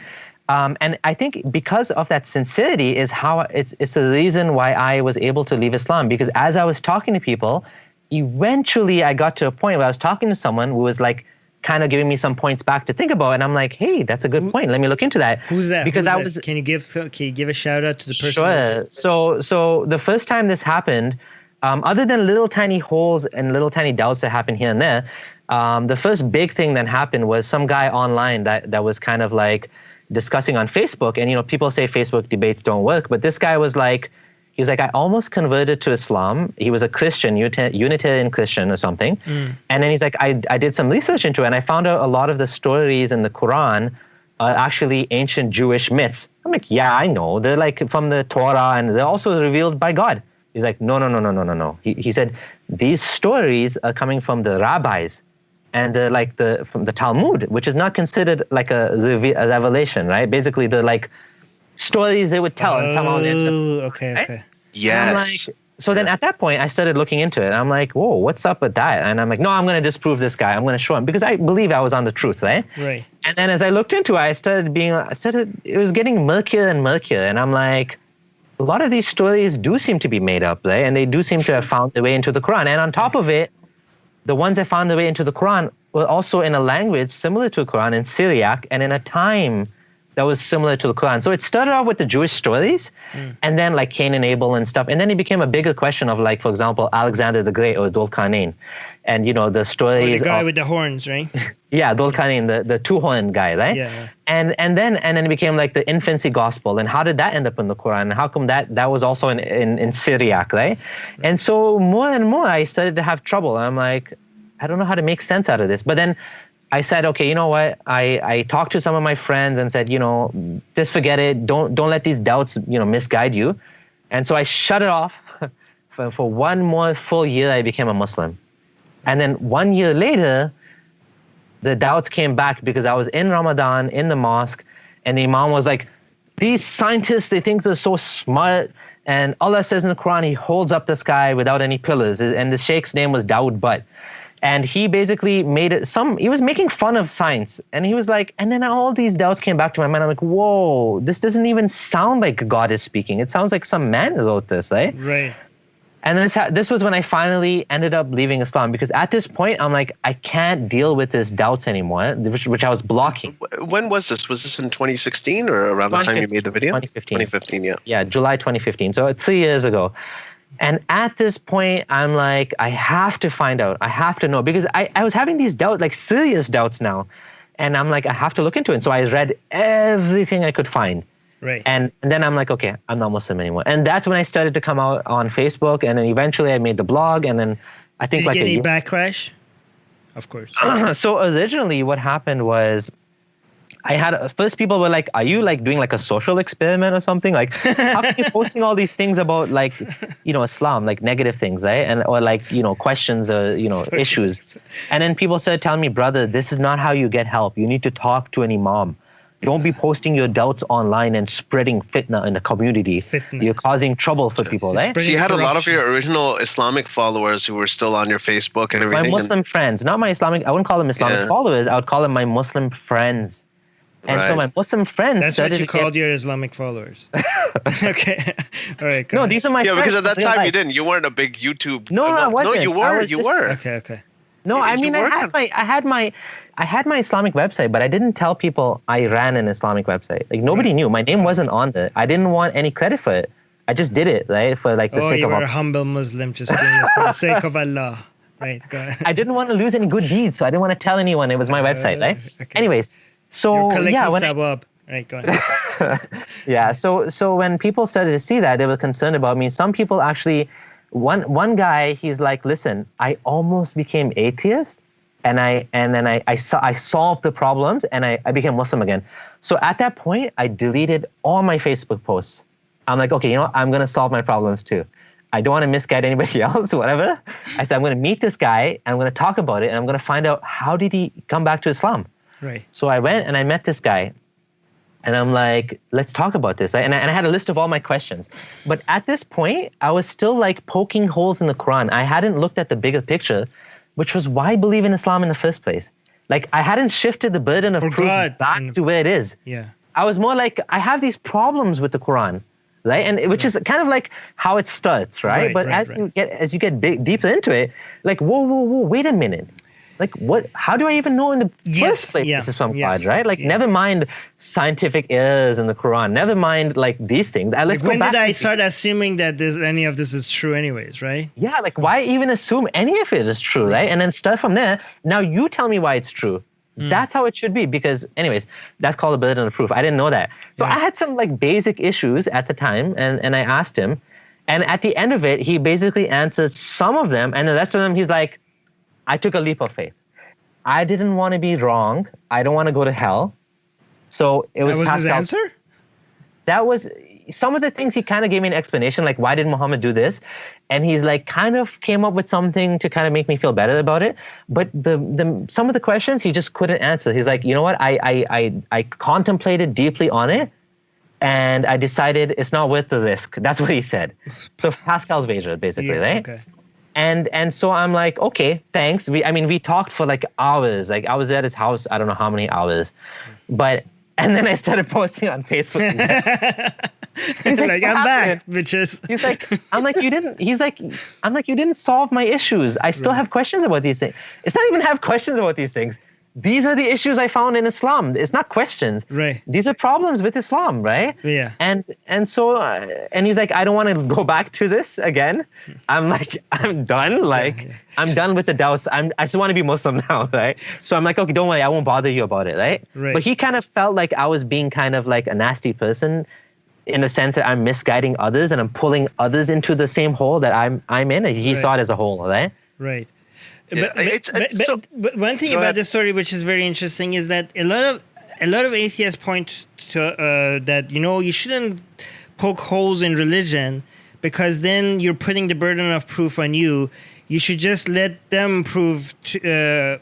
And I think because of that sincerity is how it's the reason why I was able to leave Islam. Because as I was talking to people, eventually I got to a point where I was talking to someone who was like kind of giving me some points back to think about. And I'm like, hey, that's a good point. Let me look into that. Who's that? Because Can you give a shout out to the person? Sure. So the first time this happened, other than little tiny holes and little tiny doubts that happen here and there, the first big thing that happened was some guy online that was kind of like discussing on Facebook. And, people say Facebook debates don't work, but this guy was like, I almost converted to Islam. He was a Christian, Unitarian Christian or something. And then he's like, I did some research into it and I found out a lot of the stories in the Quran are actually ancient Jewish myths. I'm like, yeah, I know. They're like from the Torah and they're also revealed by God. He's like, no. He said, these stories are coming from the rabbis. And from the Talmud, which is not considered like a revelation, right? Basically, they're like stories they would tell, and somehow they end up, okay, right? okay. Yes. Then at that point, I started looking into it. And I'm like, whoa, what's up with that? And I'm like, no, I'm going to disprove this guy. I'm going to show him because I believe I was on the truth, right? Right. And then as I looked into it, it was getting murkier and murkier. And I'm like, a lot of these stories do seem to be made up, right? And they do seem to have found their way into the Quran. And on top of it, the ones that found their way into the Quran were also in a language similar to the Quran, in Syriac, and in a time that was similar to the Quran. So it started off with the Jewish stories, and then like Cain and Abel and stuff. And then it became a bigger question of like, for example, Alexander the Great or Dhul Qarnayn. And, the stories the guy with the horns, right? Yeah, Dhul Qarnayn, the two-horned guy, right? Yeah. And then it became like the infancy gospel. And how did that end up in the Quran? And how come that was also in Syriac, right? And so more and more I started to have trouble. I'm like, I don't know how to make sense out of this. But then I said, okay, you know what? I talked to some of my friends and said, just forget it. Don't let these doubts, misguide you. And so I shut it off. For one more full year, I became a Muslim. And then 1 year later, the doubts came back because I was in Ramadan in the mosque, and the Imam was like, these scientists, they think they're so smart. And Allah says in the Quran, he holds up the sky without any pillars. And the sheikh's name was Dawood Butt. And he basically he was making fun of science. And he was like, and then all these doubts came back to my mind. I'm like, whoa, this doesn't even sound like God is speaking. It sounds like some man wrote this, right? Right. And this was when I finally ended up leaving Islam, because at this point, I'm like, I can't deal with this doubts anymore, which I was blocking. When was this? Was this in 2016 or around the time you made the video? 2015. 2015, yeah. Yeah, July 2015. So it's 3 years ago. And at this point, I'm like, I have to find out. I have to know, because I was having these doubts, like serious doubts now. And I'm like, I have to look into it. And so I read everything I could find. Right. And then I'm like, okay, I'm not Muslim anymore. And that's when I started to come out on Facebook. And then eventually I made the blog. And then I think Did you get any backlash? Of course. So originally what happened was, first people were like, are you like doing like a social experiment or something? Like, how are you posting all these things about like, Islam, like negative things, right? Or like, questions or, issues. And then people started telling me, brother, this is not how you get help. You need to talk to an imam. Don't be posting your doubts online and spreading fitna in the community. You're causing trouble for people, right? So you had a lot of your original Islamic followers who were still on your Facebook and everything. My Muslim friends, not my Islamic, I wouldn't call them Islamic followers. I would call them my Muslim friends. And so my Muslim friends. That's what you called your Islamic followers. Okay. All right. No, these are my friends. Yeah, because at that time you didn't. You weren't a big YouTube. No, I wasn't. No, you were. You were. Okay. No, I mean, I had my Islamic website, but I didn't tell people I ran an Islamic website. Like nobody knew. My name wasn't on there. I didn't want any credit for it. I just did it, right? For like the sake of Allah. Oh, you were a humble Muslim, just doing it for the sake of Allah. Right. Go ahead. I didn't want to lose any good deeds, so I didn't want to tell anyone it was my website, right? Okay. Anyways, so Right, go ahead. Yeah, so when people started to see that, they were concerned about me. Some people actually, one guy, he's like, listen, I almost became atheist, and then I solved the problems, and I became Muslim again. So at that point, I deleted all my Facebook posts. I'm like, okay, I'm going to solve my problems too. I don't want to misguide anybody else, whatever. I said, I'm going to meet this guy, and I'm going to talk about it, and I'm going to find out how did he come back to Islam. Right. So I went and I met this guy, and I'm like, let's talk about this. And I had a list of all my questions. But at this point, I was still like poking holes in the Quran. I hadn't looked at the bigger picture, which was why believe in Islam in the first place. Like I hadn't shifted the burden of proof back to where it is. Yeah. I was more like, I have these problems with the Quran, right? And which is kind of like how it starts, right? But as you get deeper into it, like, whoa, wait a minute. Like what? How do I even know in the first place this is from God, right? Like never mind scientific errors in the Quran. Never mind like these things. When did I start assuming that any of this is true anyways, right? Yeah, like why even assume any of it is true, right? And then start from there. Now you tell me why it's true. That's how it should be, because anyways, that's called a burden of proof. I didn't know that. So I had some like basic issues at the time, and I asked him, and at the end of it, he basically answered some of them, and the rest of them he's like, I took a leap of faith. I didn't want to be wrong. I don't want to go to hell. So it was. That was his answer? That was some of the things he kind of gave me an explanation, like why did Muhammad do this? And he's like kind of came up with something to kind of make me feel better about it. But some of the questions he just couldn't answer. He's like, you know what? I contemplated deeply on it, and I decided it's not worth the risk. That's what he said. So Pascal's wager, basically, right? Okay. And so I'm like, okay, thanks. We talked for like hours. Like I was at his house, I don't know how many hours. And then I started posting on Facebook. He's like, I'm back, bitches. I'm like, you didn't solve my issues. I still have questions about these things. It's not even have questions about these things. These are the issues I found in Islam. It's not questions. Right. These are problems with Islam, right? Yeah. And so he's like, I don't want to go back to this again. I'm like, I'm done. Like, I'm done with the doubts. I just want to be Muslim now, right? So I'm like, okay, don't worry, I won't bother you about it, right? But he kind of felt like I was being kind of like a nasty person, in the sense that I'm misguiding others and I'm pulling others into the same hole that I'm in. He saw it as a hole, right? Right. Yeah, but one thing about this story which is very interesting is that a lot of atheists point to that you shouldn't poke holes in religion, because then you're putting the burden of proof on you. You should just let them prove their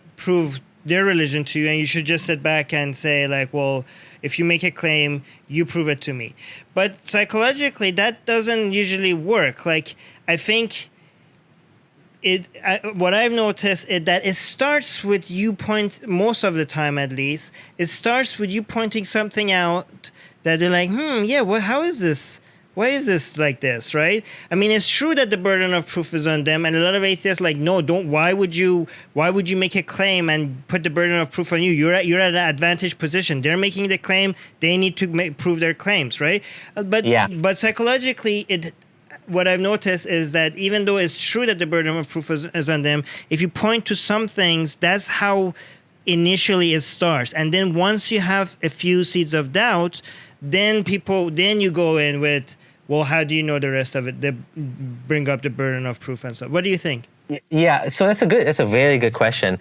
religion to you, and you should just sit back and say like, well, if you make a claim, you prove it to me. But psychologically, that doesn't usually work. Like, I think what I've noticed is that it starts with you most of the time at least, it starts with you pointing something out that they're like, yeah, well, how is this? Why is this like this, right? I mean, it's true that the burden of proof is on them, and a lot of atheists like, no, don't. Why would you make a claim and put the burden of proof on you? You're at an advantage position. They're making the claim. They need to prove their claims, right? But psychologically, what I've noticed is that even though it's true that the burden of proof is on them, if you point to some things, that's how initially it starts, and then once you have a few seeds of doubt, then you go in with, well, how do you know the rest of it? They bring up the burden of proof and stuff. What do you think? Yeah, so that's a very good question.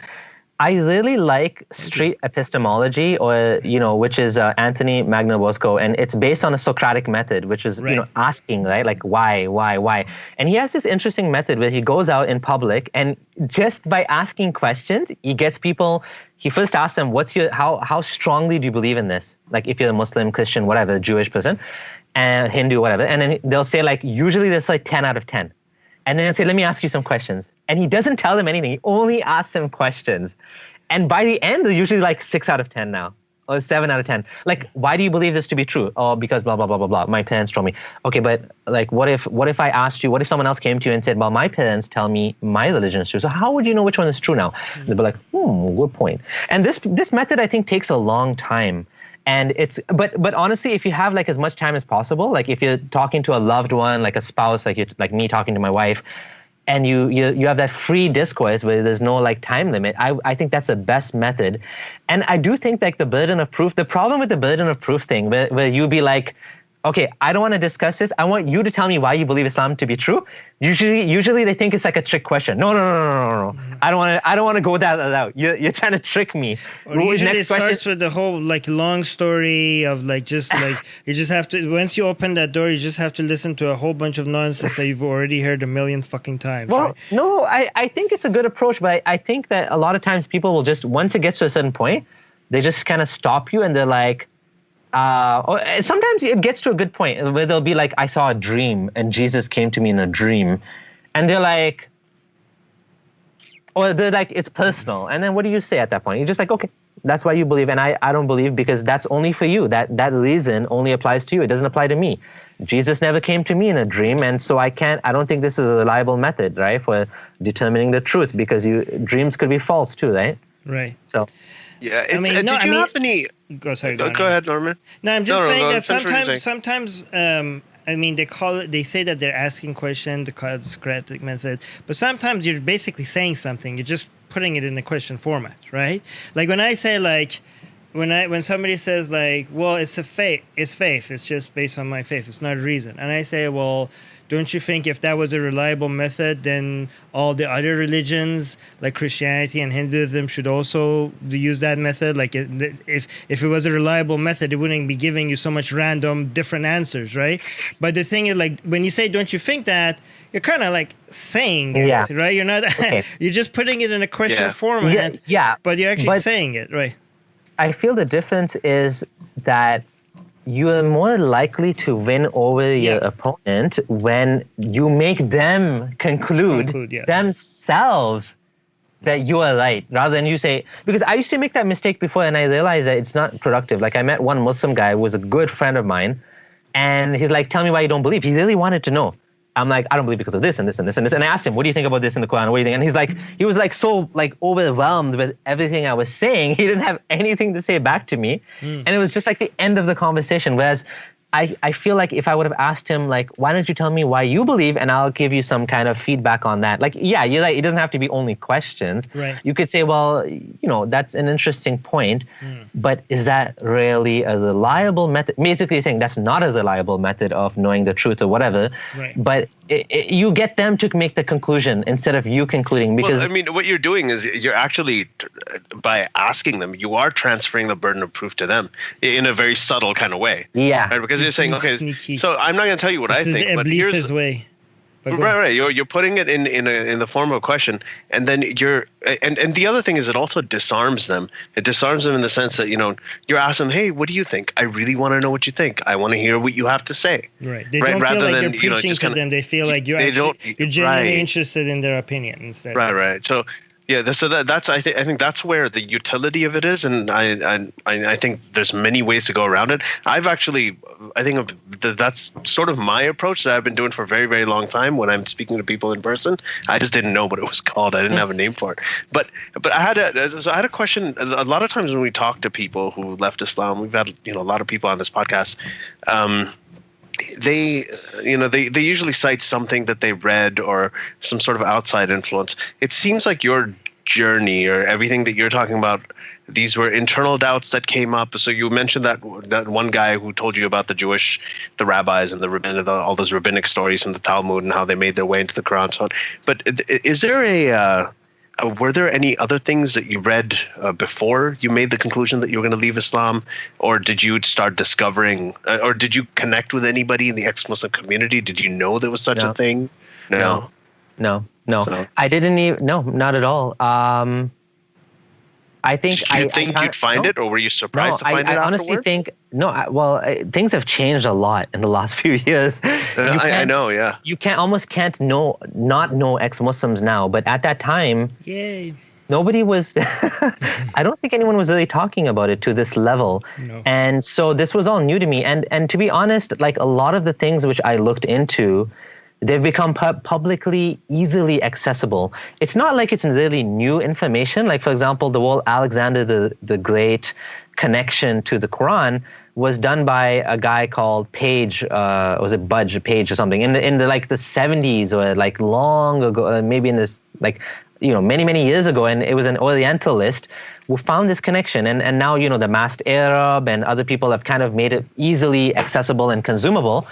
I really like street epistemology, or which is Anthony Magnabosco, and it's based on a Socratic method, which is asking, right, like why, and he has this interesting method where he goes out in public, and just by asking questions, he gets people. He first asks them, how strongly do you believe in this? Like, if you're a Muslim, Christian, whatever, Jewish person, and Hindu, whatever, and then they'll say, like, usually that's like 10 out of 10. And then he'll say, let me ask you some questions. And he doesn't tell them anything. He only asks them questions. And by the end, they're usually like 6 out of 10 now, or 7 out of 10. Like, why do you believe this to be true? Oh, because blah, blah, blah, blah, blah. My parents told me. Okay, but like, what if I asked you, what if someone else came to you and said, well, my parents tell me my religion is true. So how would you know which one is true now? They'll be like, good point. And this method, I think, takes a long time. And but honestly, if you have like as much time as possible, like if you're talking to a loved one, like a spouse, like me talking to my wife, and you have that free discourse where there's no like time limit, I think that's the best method. And I do think like the burden of proof, the problem with the burden of proof thing, where you be like, okay, I don't want to discuss this. I want you to tell me why you believe Islam to be true. Usually they think it's like a trick question. No. I don't want to go that route. You're trying to trick me. Or usually it starts with the whole like long story of like just like you just have to, once you open that door, you just have to listen to a whole bunch of nonsense that you've already heard a million fucking times. Well, right? no, I think it's a good approach, but I think that a lot of times people will just, once it gets to a certain point, they just kind of stop you and they're like, or sometimes it gets to a good point where they'll be like, I saw a dream and Jesus came to me in a dream. And they're like, it's personal. And then what do you say at that point? You're just like, okay, that's why you believe. And I don't believe because that's only for you. That reason only applies to you. It doesn't apply to me. Jesus never came to me in a dream. And so I don't think this is a reliable method, right, for determining the truth, because dreams could be false too, right? Right. So. Yeah. Did you have any? Go ahead, Norman. No, I'm just saying that sometimes. I mean, they say that they're asking questions, they call it the Socratic method, but sometimes you're basically saying something. You're just putting it in a question format, right? Like when I say like, when somebody says like, well, it's faith, it's just based on my faith, it's not a reason, and I say, well, don't you think if that was a reliable method, then all the other religions like Christianity and Hinduism should also use that method? Like if it was a reliable method, it wouldn't be giving you so much random different answers, right? But the thing is, like when you say, don't you think that, you're kind of like saying it, right? You're not, you're just putting it in a question format, but you're actually saying it, right? I feel the difference is that you are more likely to win over your opponent when you make them conclude themselves that you are right, rather than you say, because I used to make that mistake before and I realized that it's not productive. Like I met one Muslim guy who was a good friend of mine and he's like, tell me why you don't believe. He really wanted to know. I'm like, I don't believe because of this and this and this and this. And I asked him, what do you think about this in the Quran? What do you think? And he was like so like overwhelmed with everything I was saying. He didn't have anything to say back to me. And it was just like the end of the conversation. Whereas I feel like if I would have asked him, like, why don't you tell me why you believe, and I'll give you some kind of feedback on that. Like, yeah, you're like, it doesn't have to be only questions. Right. You could say, well, that's an interesting point, but is that really a reliable method? Basically saying that's not a reliable method of knowing the truth or whatever. Right. But you get them to make the conclusion instead of you concluding. Because I mean, what you're doing is you're actually, by asking them, you are transferring the burden of proof to them in a very subtle kind of way. Yeah. Right? Because you're saying, okay, Sneaky. so I'm not going to tell you what I think, but here's way. But right. You're putting it in the form of a question, and then and the other thing is it also disarms them. It disarms them in the sense that you're asking them, hey, what do you think? I really want to know what you think. I want to hear what you have to say. Right. They don't feel like you're preaching to them. They feel like you're genuinely interested in their opinion instead. Right. So. Yeah, that's I think that's where the utility of it is, and I think there's many ways to go around it. I think that's sort of my approach that I've been doing for a very, very long time when I'm speaking to people in person. I just didn't know what it was called. I didn't have a name for it. But I had a question. A lot of times when we talk to people who left Islam, we've had a lot of people on this podcast. They usually cite something that they read or some sort of outside influence. It seems like your journey or everything that you're talking about, these were internal doubts that came up. So you mentioned that one guy who told you about the rabbis and all those rabbinic stories from the Talmud and how they made their way into the Quran and so on. But is there were there any other things that you read before you made the conclusion that you were going to leave Islam, or did you start discovering, or did you connect with anybody in the ex-Muslim community? Did you know there was such a thing? No. So, I didn't even. No, not at all. I think. Did you think you'd find it, or were you surprised to find it afterwards? I honestly think things have changed a lot in the last few years. I know, yeah. You can't not know ex-Muslims now, but at that time, yay, nobody was. I don't think anyone was really talking about it to this level, and so this was all new to me. And to be honest, like a lot of the things which I looked into, they've become publicly easily accessible. It's not like it's really new information. Like, for example, the whole Alexander the Great connection to the Quran was done by a guy called Page, was it Budge Page or something, in the like the 70s or like long ago, maybe in this like, many, many years ago. And it was an Orientalist who found this connection. And now, the masked Arab and other people have kind of made it easily accessible and consumable.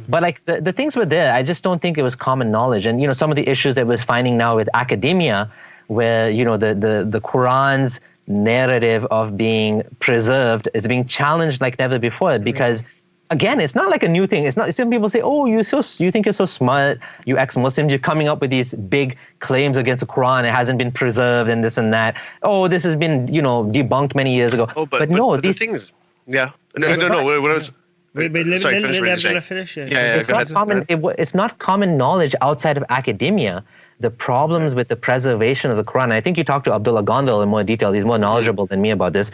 But like the things were there. I just don't think it was common knowledge. And, some of the issues that we're finding now with academia, where, the Quran's narrative of being preserved is being challenged like never before, because again, it's not like a new thing. It's not. Some people say, "Oh, you think you're so smart, you ex-Muslims. You're coming up with these big claims against the Quran. It hasn't been preserved, and this and that. Oh, this has been, debunked many years ago." Oh, but no, these things. Yeah. No. What I was. Sorry, finish. Yeah. It's not common. It's not common knowledge outside of academia. The problems with the preservation of the Quran. I think you talked to Abdullah Gondal in more detail. He's more knowledgeable than me about this.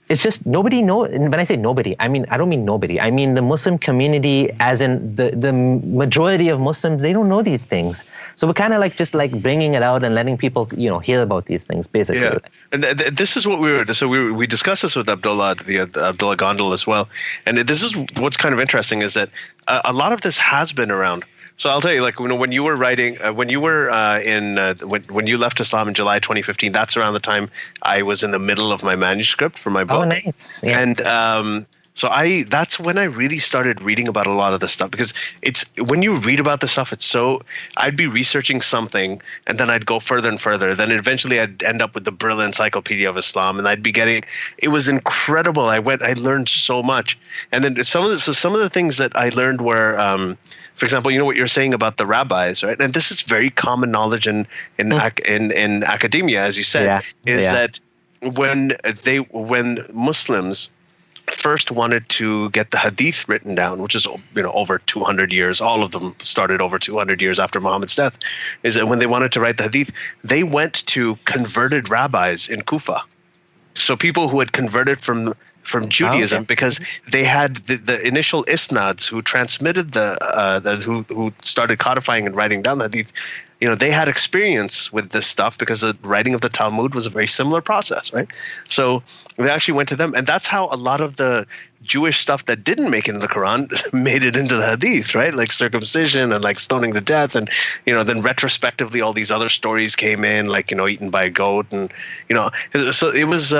It's just nobody knows. And when I say nobody, I don't mean nobody. I mean the Muslim community, as in the majority of Muslims, they don't know these things. So we're kind of like just like bringing it out and letting people, hear about these things, basically. Yeah, and this is what we were. So we discussed this with Abdullah Gondal as well. And this is what's kind of interesting is that a lot of this has been around. So I'll tell you, like, when you were writing, when you left Islam in July 2015, that's around the time I was in the middle of my manuscript for my book. Oh, nice. Yeah. And so that's when I really started reading about a lot of this stuff, because when you read about this stuff, I'd be researching something and then I'd go further and further. Then eventually I'd end up with the Brill Encyclopedia of Islam, and I'd be it was incredible. I learned so much. And then some of the things that I learned were, for example, what you're saying about the rabbis, right? And this is very common knowledge in academia, as you said, that when Muslims first wanted to get the hadith written down, which is over 200 years, all of them started over 200 years after Muhammad's death, is that when they wanted to write the hadith, they went to converted rabbis in Kufa. So people who had converted from Judaism, because they had the initial isnads who transmitted who started codifying and writing down the hadith. They had experience with this stuff because the writing of the Talmud was a very similar process, right? So they actually went to them, and that's how a lot of the Jewish stuff that didn't make it into the Quran made it into the hadith, right? Like circumcision and like stoning to death, and then retrospectively all these other stories came in, like eaten by a goat, and so it was.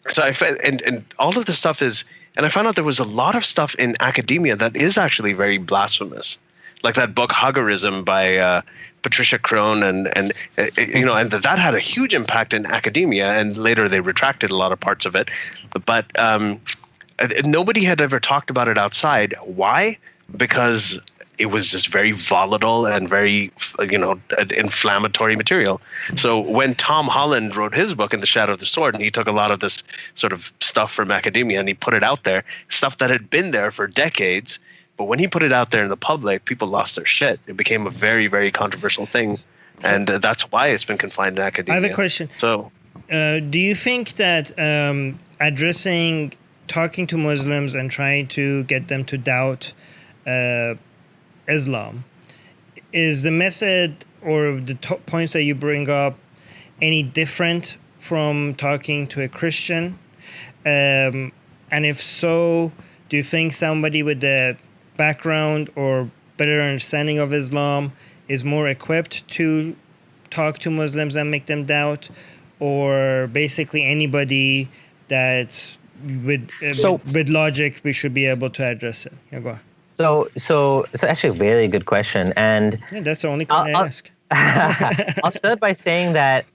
So I found, and all of this stuff is, and I found out there was a lot of stuff in academia that is actually very blasphemous, like that book Hagarism by Patricia Crone, and that had a huge impact in academia, and later they retracted a lot of parts of it, but nobody had ever talked about it outside. Why? Because it was just very volatile and very, inflammatory material. So when Tom Holland wrote his book In the Shadow of the Sword, and he took a lot of this sort of stuff from academia and he put it out there, stuff that had been there for decades, but when he put it out there in the public, people lost their shit. It became a very, very controversial thing, and that's why it's been confined in academia. I have a question. So, do you think that talking to Muslims and trying to get them to doubt Islam, is the method or the points that you bring up any different from talking to a Christian? And if so, do you think somebody with the background or better understanding of Islam is more equipped to talk to Muslims and make them doubt, or basically anybody that's with logic we should be able to address it? Yeah, go on. So it's actually a very good question, and that's the only question I ask. I'll start by saying that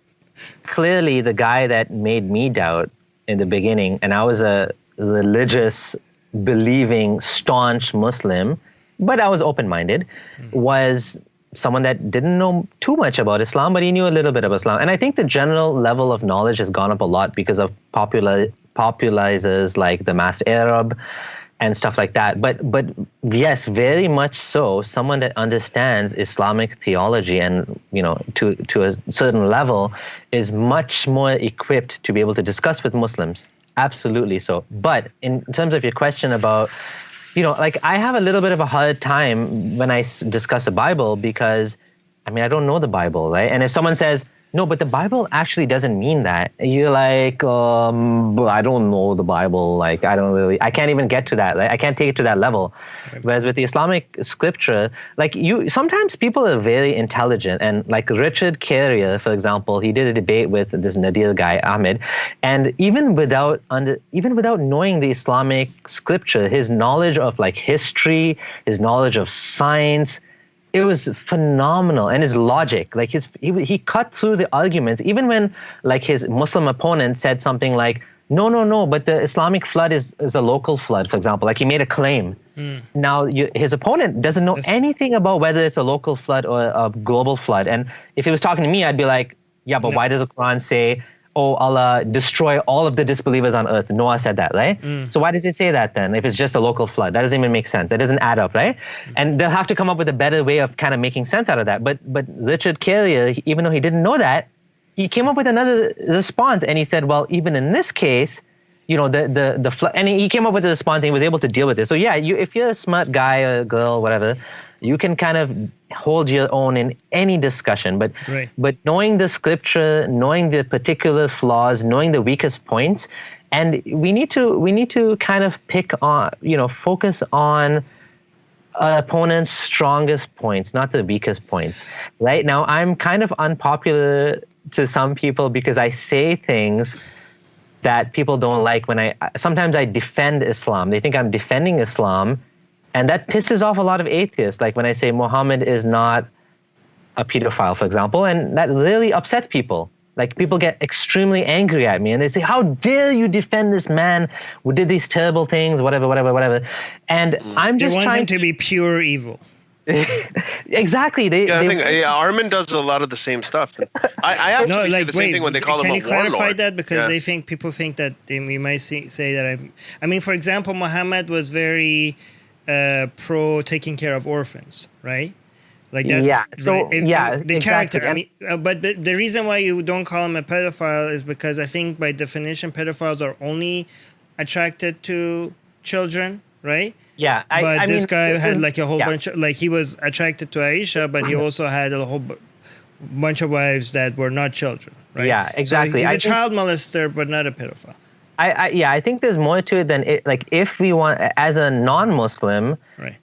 clearly the guy that made me doubt in the beginning, and I was a religious, believing, staunch Muslim, but I was open-minded, was someone that didn't know too much about Islam, but he knew a little bit about Islam. And I think the general level of knowledge has gone up a lot because of popularizers like the masked Arab and stuff like that. But yes, very much so, someone that understands Islamic theology and, to a certain level is much more equipped to be able to discuss with Muslims. Absolutely so. But in terms of your question about, I have a little bit of a hard time when I discuss the Bible because, I don't know the Bible, right? And if someone says, no, but the Bible actually doesn't mean that, you're like, I don't know the Bible. I can't even get to that. I can't take it to that level. Right. Whereas with the Islamic scripture, sometimes people are very intelligent. And like Richard Carrier, for example, he did a debate with this Nadir guy, Ahmed. And even without knowing the Islamic scripture, his knowledge of history, his knowledge of science, it was phenomenal. And his logic, he cut through the arguments, even when his Muslim opponent said something like, no, but the Islamic flood is a local flood, for example. He made a claim. Now, his opponent doesn't know anything about whether it's a local flood or a global flood. And if he was talking to me, I'd be like, yeah, but why does the Quran say, oh, Allah destroy all of the disbelievers on earth? Noah said that, right? So why does it say that then if it's just a local flood? That doesn't even make sense. That doesn't add up, right? And they'll have to come up with a better way of kind of making sense out of that. But Richard Carrier, even though he didn't know that, he came up with another response, and he said, well, even in this case, the flood, and he came up with a response and he was able to deal with it. So yeah, if you're a smart guy or girl, whatever, you can kind of hold your own in any discussion, but knowing the scripture, knowing the particular flaws, knowing the weakest points, and we need to kind of focus on opponent's strongest points, not the weakest points. Right now, I'm kind of unpopular to some people because I say things that people don't like. Sometimes I defend Islam. They think I'm defending Islam. And that pisses off a lot of atheists, like when I say Muhammad is not a pedophile, for example, and that really upsets people. People get extremely angry at me and they say, how dare you defend this man who did these terrible things, whatever. And I'm just trying... They want trying him to be pure evil. Exactly. I think Armin does a lot of the same stuff. I actually say the same thing when they call him a warlord. Can you clarify that? Because people think that we might say that for example, Muhammad was very... pro taking care of orphans, right? That's the character. But the reason why you don't call him a pedophile is because I think by definition pedophiles are only attracted to children, right? Yeah, but this guy had a whole bunch of he was attracted to Aisha, but he also had a whole bunch of wives that were not children, right? Yeah, exactly. So he's a child molester, but not a pedophile. I think there's more to it than it. If we want, as a non-Muslim, right.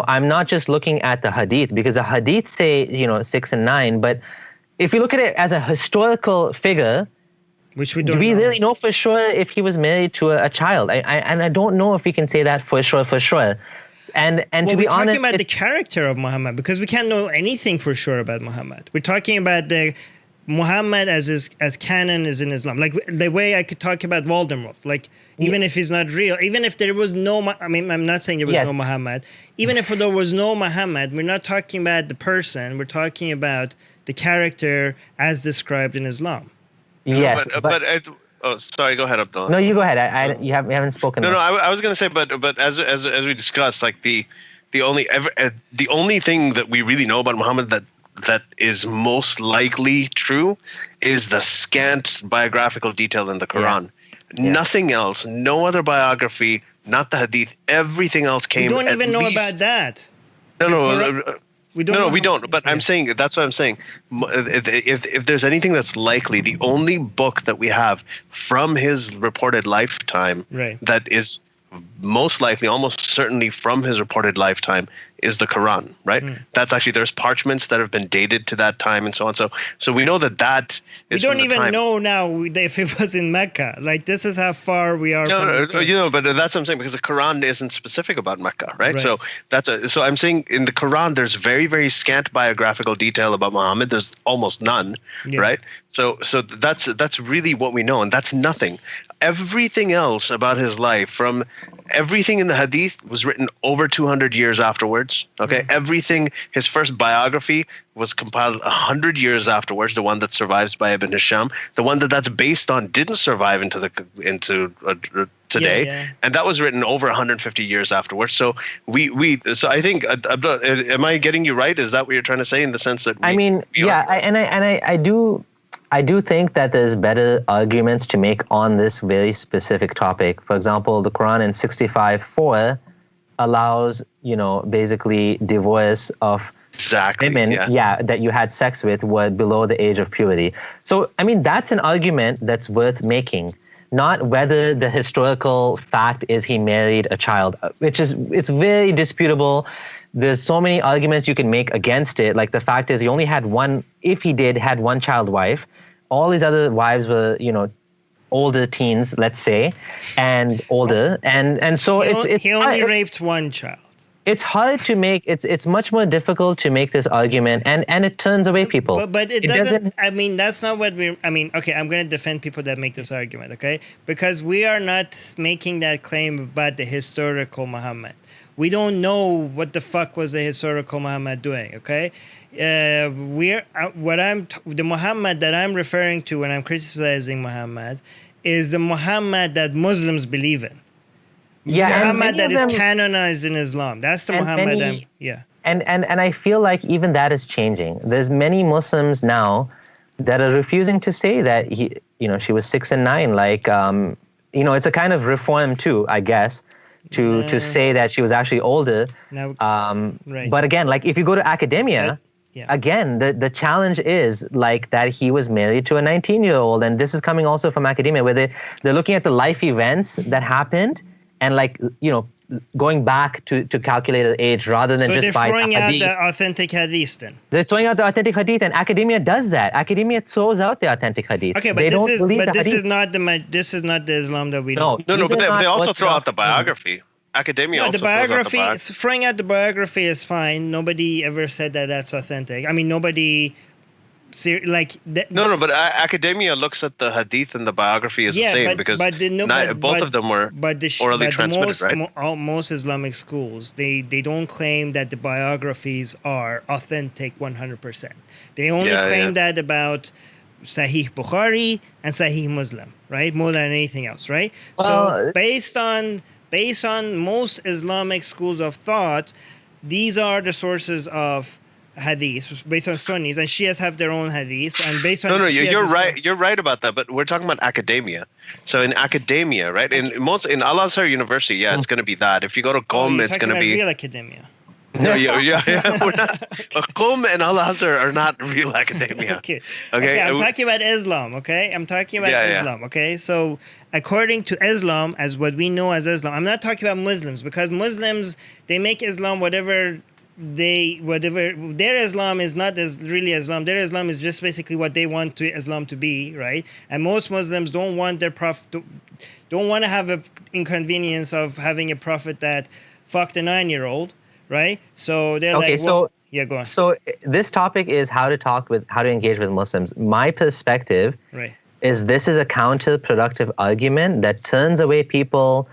I'm not just looking at the hadith, because the hadith say 6 and 9, but if you look at it as a historical figure, which we don't do we really know for sure if he was married to a child? I don't know if we can say that for sure. And to be honest, we're talking about the character of Muhammad, because we can't know anything for sure about Muhammad. We're talking about the Muhammad as canon is in Islam. Like the way I could talk about Voldemort. Like even if he's not real, even if there was no, I mean, I'm not saying there was no Muhammad. Even if there was no Muhammad, we're not talking about the person. We're talking about the character as described in Islam. Yes, oh, sorry. Go ahead, Abdullah. No, you go ahead. You haven't spoken. No, I was going to say, but as we discussed, like the only thing that we really know about Muhammad that is most likely true is the scant biographical detail in the Quran. Yeah. Nothing else, no other biography, not the hadith. Everything else came. We don't even know about that. No. We don't. But yeah. I'm saying that's what I'm saying. If there's anything that's likely, the only book that we have from his reported lifetime that is most likely, almost certainly from his reported lifetime, is the Quran, right? That's actually, there's parchments that have been dated to that time and so on. So we know that is. We don't even know now if it was in Mecca. Like, this is how far we are. But that's what I'm saying, because the Quran isn't specific about Mecca, right? So so I'm saying in the Quran there's very, very scant biographical detail about Muhammad. There's almost none, right? So that's really what we know, and that's nothing. Everything else about his life, from everything in the hadith, was written over 200 years afterwards. Okay, everything. His first biography was compiled 100 years afterwards. The one that survives by Ibn Hisham, the one that's based on, didn't survive into today, and that was written over 150 years afterwards. So so I think, am I getting you right? Is that what you're trying to say, in the sense that I do think that there's better arguments to make on this very specific topic. For example, the Quran in 65:4 allows, basically divorce of women that you had sex with were below the age of puberty. So, I mean, that's an argument that's worth making, not whether the historical fact is he married a child, it's very disputable. There's so many arguments you can make against it. Like, the fact is, he only had one, if he had one child wife. All his other wives were, older teens, let's say, and older. And so he only raped one child. It's hard to make, it's much more difficult to make this argument, and it turns away people. But it doesn't, I mean, that's not what okay, I'm going to defend people that make this argument, okay? Because we are not making that claim about the historical Muhammad. We don't know what the fuck was the historical Muhammad doing, okay? The Muhammad that I'm referring to when I'm criticizing Muhammad is the Muhammad that Muslims believe in. Muhammad that is canonized in Islam. That's the Muhammad. And I feel like even that is changing. There's many Muslims now that are refusing to say that she was 6 and 9. Like, it's a kind of reform too, I guess, to say that she was actually older. But again, like, if you go to academia. Again, the challenge is like that he was married to a 19-year-old, and this is coming also from academia, where they're looking at the life events that happened, and going back to calculate the age rather than just by hadith. So they're throwing out the authentic hadith then? They're throwing out the authentic hadith, and academia does that. Academia throws out the authentic hadith. Okay, but this is not the Islam that we know. No, but they also throw out the biography. Academia also the biography, throwing out the biography is fine. Nobody ever said that that's authentic. I mean, nobody... but academia looks at the hadith and the biography as the same, because both of them were orally transmitted, right? Most Islamic schools, they don't claim that the biographies are authentic 100%. They only claim that about Sahih Bukhari and Sahih Muslim, right? More than anything else, right? So based on most Islamic schools of thought, these are the sources of hadith, based on Sunnis, and Shias have their own hadith, and based on you're right. You're right about that, but we're talking about academia. So in academia, right? In Al-Azhar University, it's going to be that. If you go to Qom, it's going to be real academia. No, we're not. Qom and Al-Azhar are not real academia. Okay. I'm talking about Islam. Okay, I'm talking about Islam. Okay, so according to Islam, as what we know as Islam, I'm not talking about Muslims, because Muslims, they make Islam whatever their Islam is not as really Islam. Their Islam is just basically what they want Islam to be, right? And most Muslims don't want their prophet, don't want to have an inconvenience of having a prophet that fucked a 9-year-old, right? So they're Yeah, go on. So this topic is how to engage with Muslims. My perspective is this is a counterproductive argument that turns away people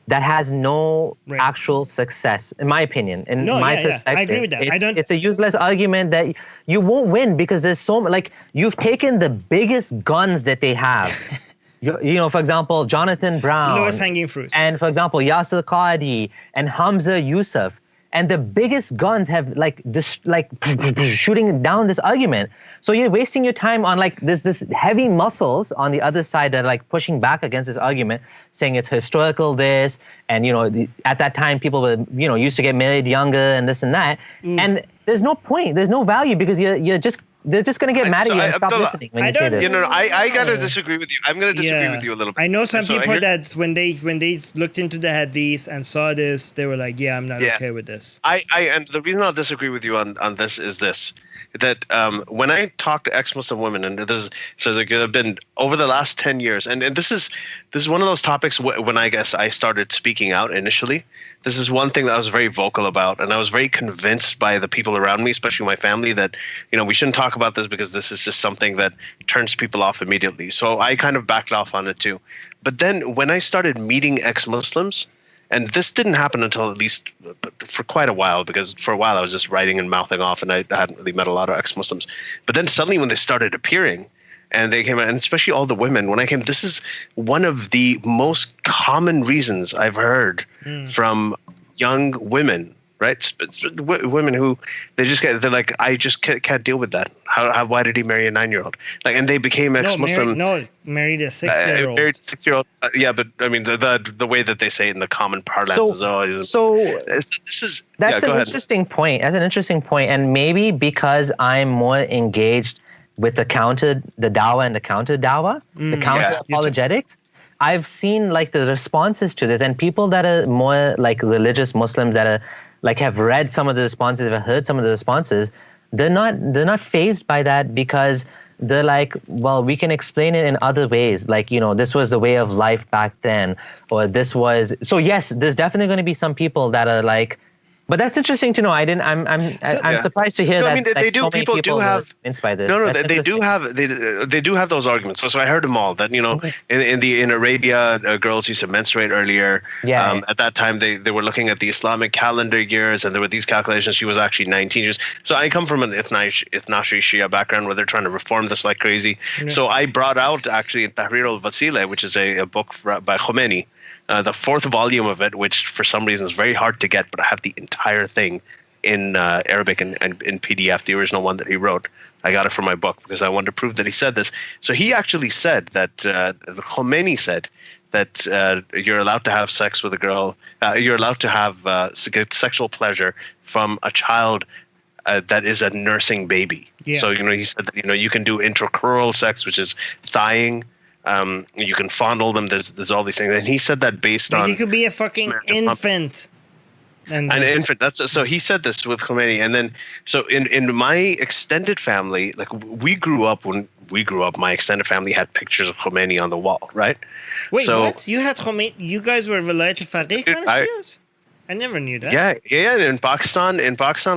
that has no actual success, in my opinion. In my perspective, I agree with that. It's a useless argument that you won't win because there's so much. Like, you've taken the biggest guns that they have. You know, for example, Jonathan Brown. Lowest hanging fruit. And for example, Yasir Qadi and Hamza Yusuf. And the biggest guns have shooting down this argument. So you're wasting your time on this heavy muscles on the other side that are like pushing back against this argument, saying it's historical this, and at that time people were used to get married younger and this and that. And there's no point, there's no value because they're just going to get mad at you and stop listening when you say this. I got to disagree with you. I'm going to disagree with you a little bit. I know some people that when they looked into the hadiths and saw this, they were like, I'm not okay with this. And the reason I'll disagree with you on this is this, that when I talk to ex-Muslim women, and this have been over the last 10 years, and this is one of those topics when I guess I started speaking out initially. This is one thing that I was very vocal about, and I was very convinced by the people around me, especially my family, that we shouldn't talk about this because this is just something that turns people off immediately. So I kind of backed off on it too. But then when I started meeting ex-Muslims, and this didn't happen until at least for quite a while, because for a while I was just writing and mouthing off, and I hadn't really met a lot of ex-Muslims. But then suddenly when they started appearing, and they came out, and especially all the women, when I came, this is one of the most common reasons I've heard from young women, right? Women who they're like, I just can't deal with that. Why did he marry a 9-year-old? Like, and they became ex-Muslim. Married a 6-year-old. Married a 6-year-old. Yeah, but I mean the way that they say it in the common parlance is that's an interesting point. That's an interesting point, and maybe because I'm more engaged with the dawah and the counter dawah, the counter apologetics, I've seen the responses to this, and people that are more religious Muslims that are have read some of the responses, have heard some of the responses, they're not fazed by that because they're like, well, we can explain it in other ways. This was the way of life back then, or this was. So yes, there's definitely going to be some people that are like. But that's interesting to know. I'm surprised to hear that. I mean, they do. People do have. By this. No, they do have. They do have those arguments. So I heard them all. That in Arabia, girls used to menstruate earlier. At that time, they were looking at the Islamic calendar years, and there were these calculations. She was actually 19 years. So I come from an Ithnashi Shia background where they're trying to reform this like crazy. Yeah. So I brought out actually Tahrir al-Wasila, which is a book by Khomeini. The 4th volume of it, which for some reason is very hard to get, but I have the entire thing in Arabic and in PDF, the original one that he wrote. I got it from my book because I wanted to prove that he said this. So he actually said that Khomeini said that you're allowed to have sex with a girl. You're allowed to have sexual pleasure from a child that is a nursing baby. Yeah. So he said that you can do intracrural sex, which is thighing. You can fondle them. There's all these things, and he said that based on. You could be a fucking infant. An infant. So he said this with Khomeini, and then so in my extended family, we grew up. My extended family had pictures of Khomeini on the wall, right? Wait, what? You had Khomeini? You guys were Vilayat al-Faqih kind of Shias? I never knew that. Yeah. In Pakistan, a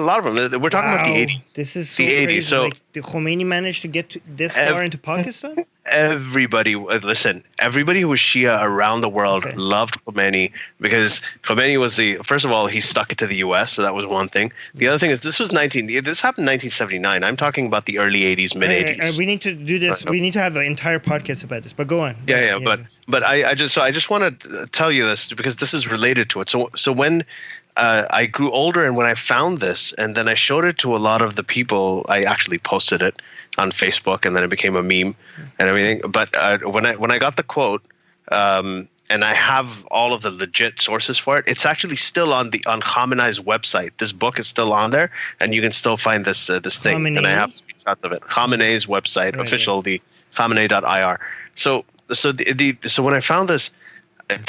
lot of them. We're talking about the 80s. This is so crazy. So did Khomeini manage to get this far into Pakistan? Everybody who was Shia around the world loved Khomeini because Khomeini was first of all, he stuck it to the US, so that was one thing. The other thing is this happened in 1979. I'm talking about the early 80s, mid 80s. We need to do this. We need to have an entire podcast about this, but go on. But I just want to tell you this because this is related to it. So when I grew older and when I found this and then I showed it to a lot of the people, I actually posted it on Facebook and then it became a meme and everything. But when I got the quote, and I have all of the legit sources for it, it's actually still on Khamenei's website. This book is still on there, and you can still find this thing. Khamenei? And I have screenshots of it. Khamenei's website, official, the Khamenei.ir. So when I found this,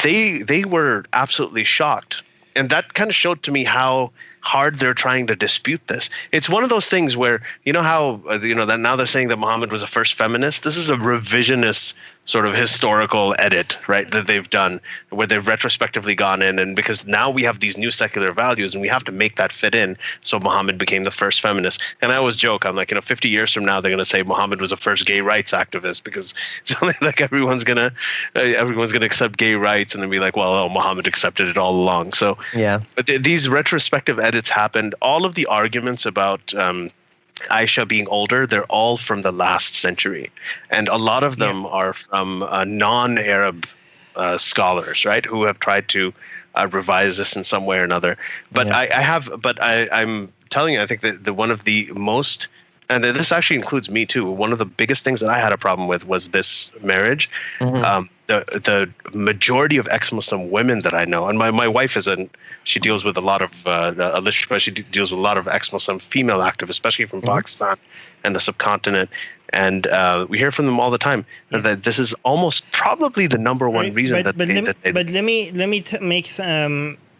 they were absolutely shocked. And that kind of showed to me how hard they're trying to dispute this. It's one of those things where, you know how, that now they're saying that Muhammad was the first feminist. This is a revisionist sort of historical edit, right, that they've done, where they've retrospectively gone in, and because now we have these new secular values and we have to make that fit in. So Muhammad became the first feminist. And I always joke, I'm like, 50 years from now, they're going to say Muhammad was the first gay rights activist, because it's only like everyone's going to accept gay rights and then be like, well, Muhammad accepted it all along. So yeah, but these retrospective edits happened. All of the arguments about Aisha being older, they're all from the last century. And a lot of them are from non-Arab scholars, right, who have tried to revise this in some way or another. But I'm telling you, I think that one of the most, and this actually includes me too, one of the biggest things that I had a problem with was this marriage. The majority of ex-Muslim women that I know, and my wife she deals with a lot of she deals with a lot of ex-Muslim female activists, especially from Pakistan and the subcontinent, and we hear from them all the time that this is almost probably the number one reason But let me make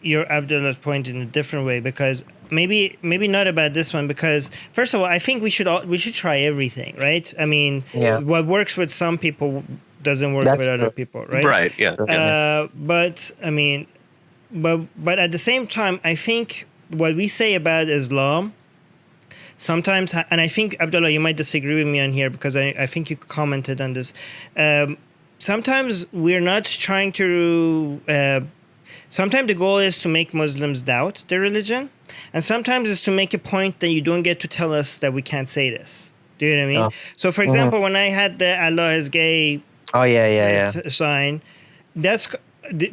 your Abdullah's point in a different way, because maybe not about this one, because first of all, I think we should try everything, right? I mean, what works with some people doesn't work with other people, right? Right. Yeah. But I mean, but at the same time, I think what we say about Islam sometimes, and I think, Abdullah, you might disagree with me on here, because I think you commented on this. Sometimes we're not trying to. Sometimes the goal is to make Muslims doubt their religion, and sometimes it's to make a point that you don't get to tell us that we can't say this. Do you know what I mean? Oh. So, for example, when I had the Allah is gay sign, that's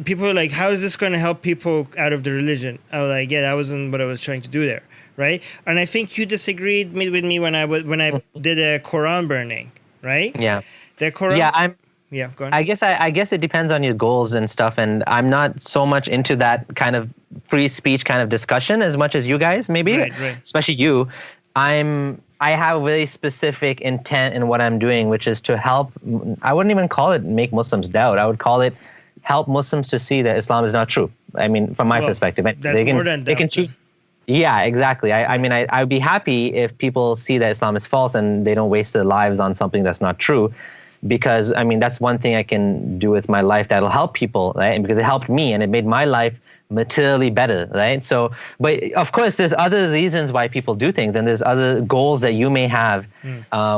people are like, how is this going to help people out of the religion? I was like, that wasn't what I was trying to do there, right? And I think you disagreed with me when I did a Quran burning, right? Yeah. The Quran. Yeah, Yeah, go on. I guess it depends on your goals and stuff, and I'm not so much into that kind of free speech kind of discussion as much as you guys, maybe. Right. Especially you. I have a very specific intent in what I'm doing, which is to help. I wouldn't even call it make Muslims doubt. I would call it help Muslims to see that Islam is not true. I mean, from my perspective, They can choose. Yeah, exactly. I'd be happy if people see that Islam is false and they don't waste their lives on something that's not true. Because, that's one thing I can do with my life that'll help people, right? And because it helped me and it made my life materially better, right? So, but of course, there's other reasons why people do things, and there's other goals that you may have,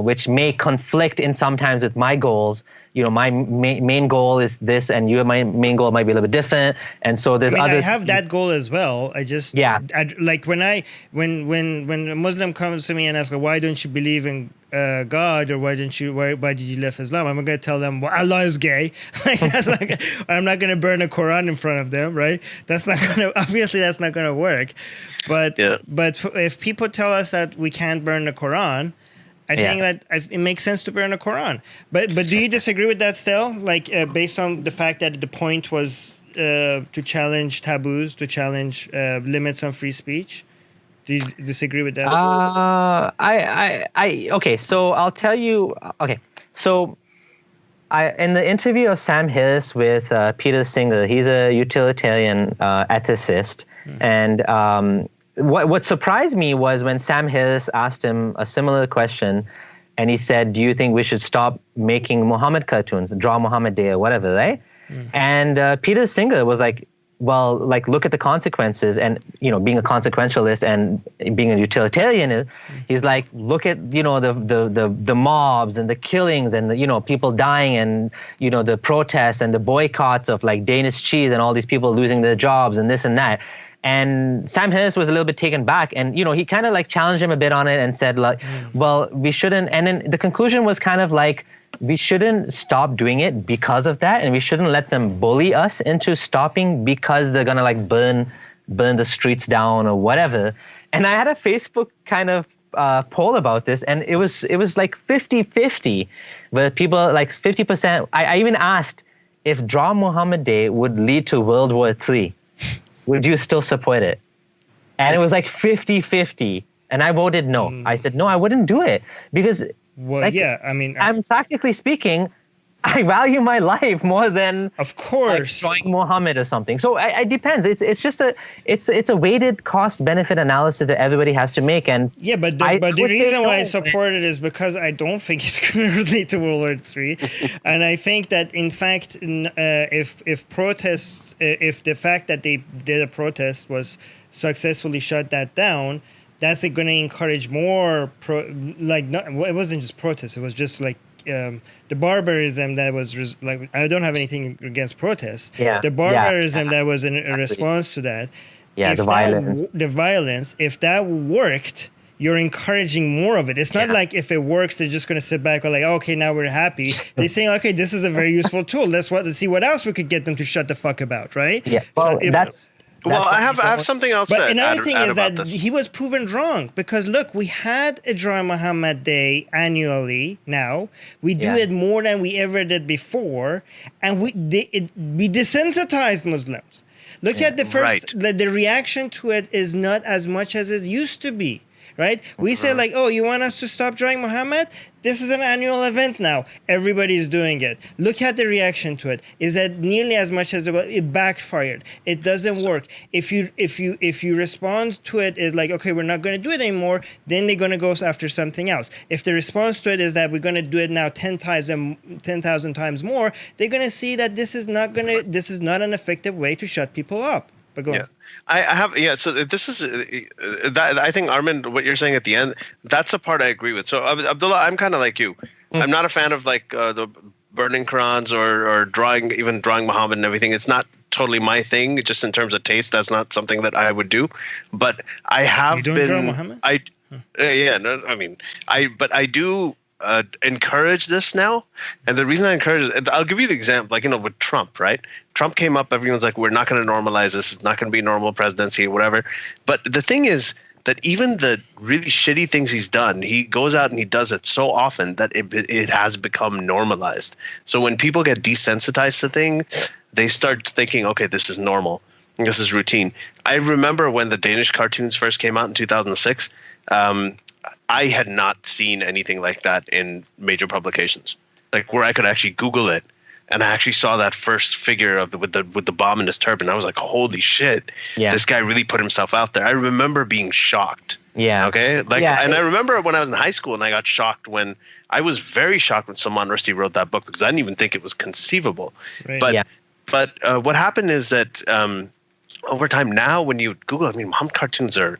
which may conflict in sometimes with my goals. My main goal is this, and my main goal might be a little bit different. And so there's other. I have that goal as well. I just like when a Muslim comes to me and asks, why don't you believe in God, or why did you left Islam? I'm going to tell them, well, Allah is gay. I'm not going to burn a Quran in front of them, right? That's not going to work. But if people tell us that we can't burn the Quran, I think that it makes sense to burn the Quran. But do you disagree with that still? Like based on the fact that the point was to challenge taboos, to challenge limits on free speech? Do you disagree with that? Okay, so I'll tell you. Okay, so in the interview of Sam Harris with Peter Singer, he's a utilitarian ethicist, and what surprised me was when Sam Harris asked him a similar question, and he said, "Do you think we should stop making Muhammad cartoons, draw Muhammad Day or whatever?" Right? And Peter Singer was like, well, like, look at the consequences, and being a consequentialist and being a utilitarian, he's like, look at the mobs and the killings and the people dying and the protests and the boycotts of like Danish cheese and all these people losing their jobs and this and that. And Sam Harris was a little bit taken back, and he kind of like challenged him a bit on it and said like, well, we shouldn't. And then the conclusion was kind of like, we shouldn't stop doing it because of that, and we shouldn't let them bully us into stopping because they're gonna like burn the streets down or whatever. And I had a Facebook kind of poll about this, and it was like 50-50, where people like 50%. I even asked if Draw Muhammad Day would lead to World War III, would you still support it? And it was like 50-50, and I voted no. I said no, I wouldn't do it because. Well, I'm practically speaking, I value my life more than of course like Muhammad or something. So it depends. It's just a weighted cost benefit analysis that everybody has to make. And yeah, but the reason why I support it is because I don't think it's going to relate to World War III, and I think that in fact, if protests, if the fact that they did a protest was successfully shut that down, that's going to encourage more it wasn't just protests. It was just like the barbarism that was like, I don't have anything against protests. Yeah. The barbarism that was in a response to that. Yeah, the violence. The violence, if that worked, you're encouraging more of it. It's not like if it works, they're just going to sit back and like, okay, now we're happy. They're saying, okay, this is a very useful tool. Let's see what else we could get them to shut the fuck about, right? Yeah. Well, well, I have something else. But another thing is that he was proven wrong, because look, we had a Dry Muhammad Day annually. Now we do it more than we ever did before, and we desensitized Muslims. Look at the first. The reaction to it is not as much as it used to be. Right? We say like, oh, you want us to stop drawing Muhammad? This is an annual event now. Everybody's doing it. Look at the reaction to it. Is that nearly as much as it backfired? It doesn't work. If you respond to it is like, okay, we're not going to do it anymore, then they're going to go after something else. If the response to it is that we're going to do it now 10,000 times more, they're going to see that this is not an effective way to shut people up. But go on. I have so this is that I think, Armin, what you're saying at the end, that's a part I agree with. So Abdullah, I'm kind of like you. I'm not a fan of like the burning Qurans or drawing Muhammad and everything. It's not totally my thing. Just in terms of taste, that's not something that I would do. But I have you don't been. Draw Muhammad? But I do encourage this now. And the reason I encourage it, I'll give you the example, like, with Trump, right? Trump came up, everyone's like, we're not going to normalize this. It's not going to be a normal presidency or whatever. But the thing is that even the really shitty things he's done, he goes out and he does it so often that it has become normalized. So when people get desensitized to things, they start thinking, okay, this is normal. This is routine. I remember when the Danish cartoons first came out in 2006, I had not seen anything like that in major publications, like where I could actually Google it, and I actually saw that first figure with the bomb in his turban. I was like, holy shit, this guy really put himself out there. I remember being shocked. Yeah. Okay. And I remember when I was in high school, and I got shocked when I was very shocked when Salman Rushdie wrote that book, because I didn't even think it was conceivable. Right. But what happened is that over time now, when you Google, Muhammad cartoons are.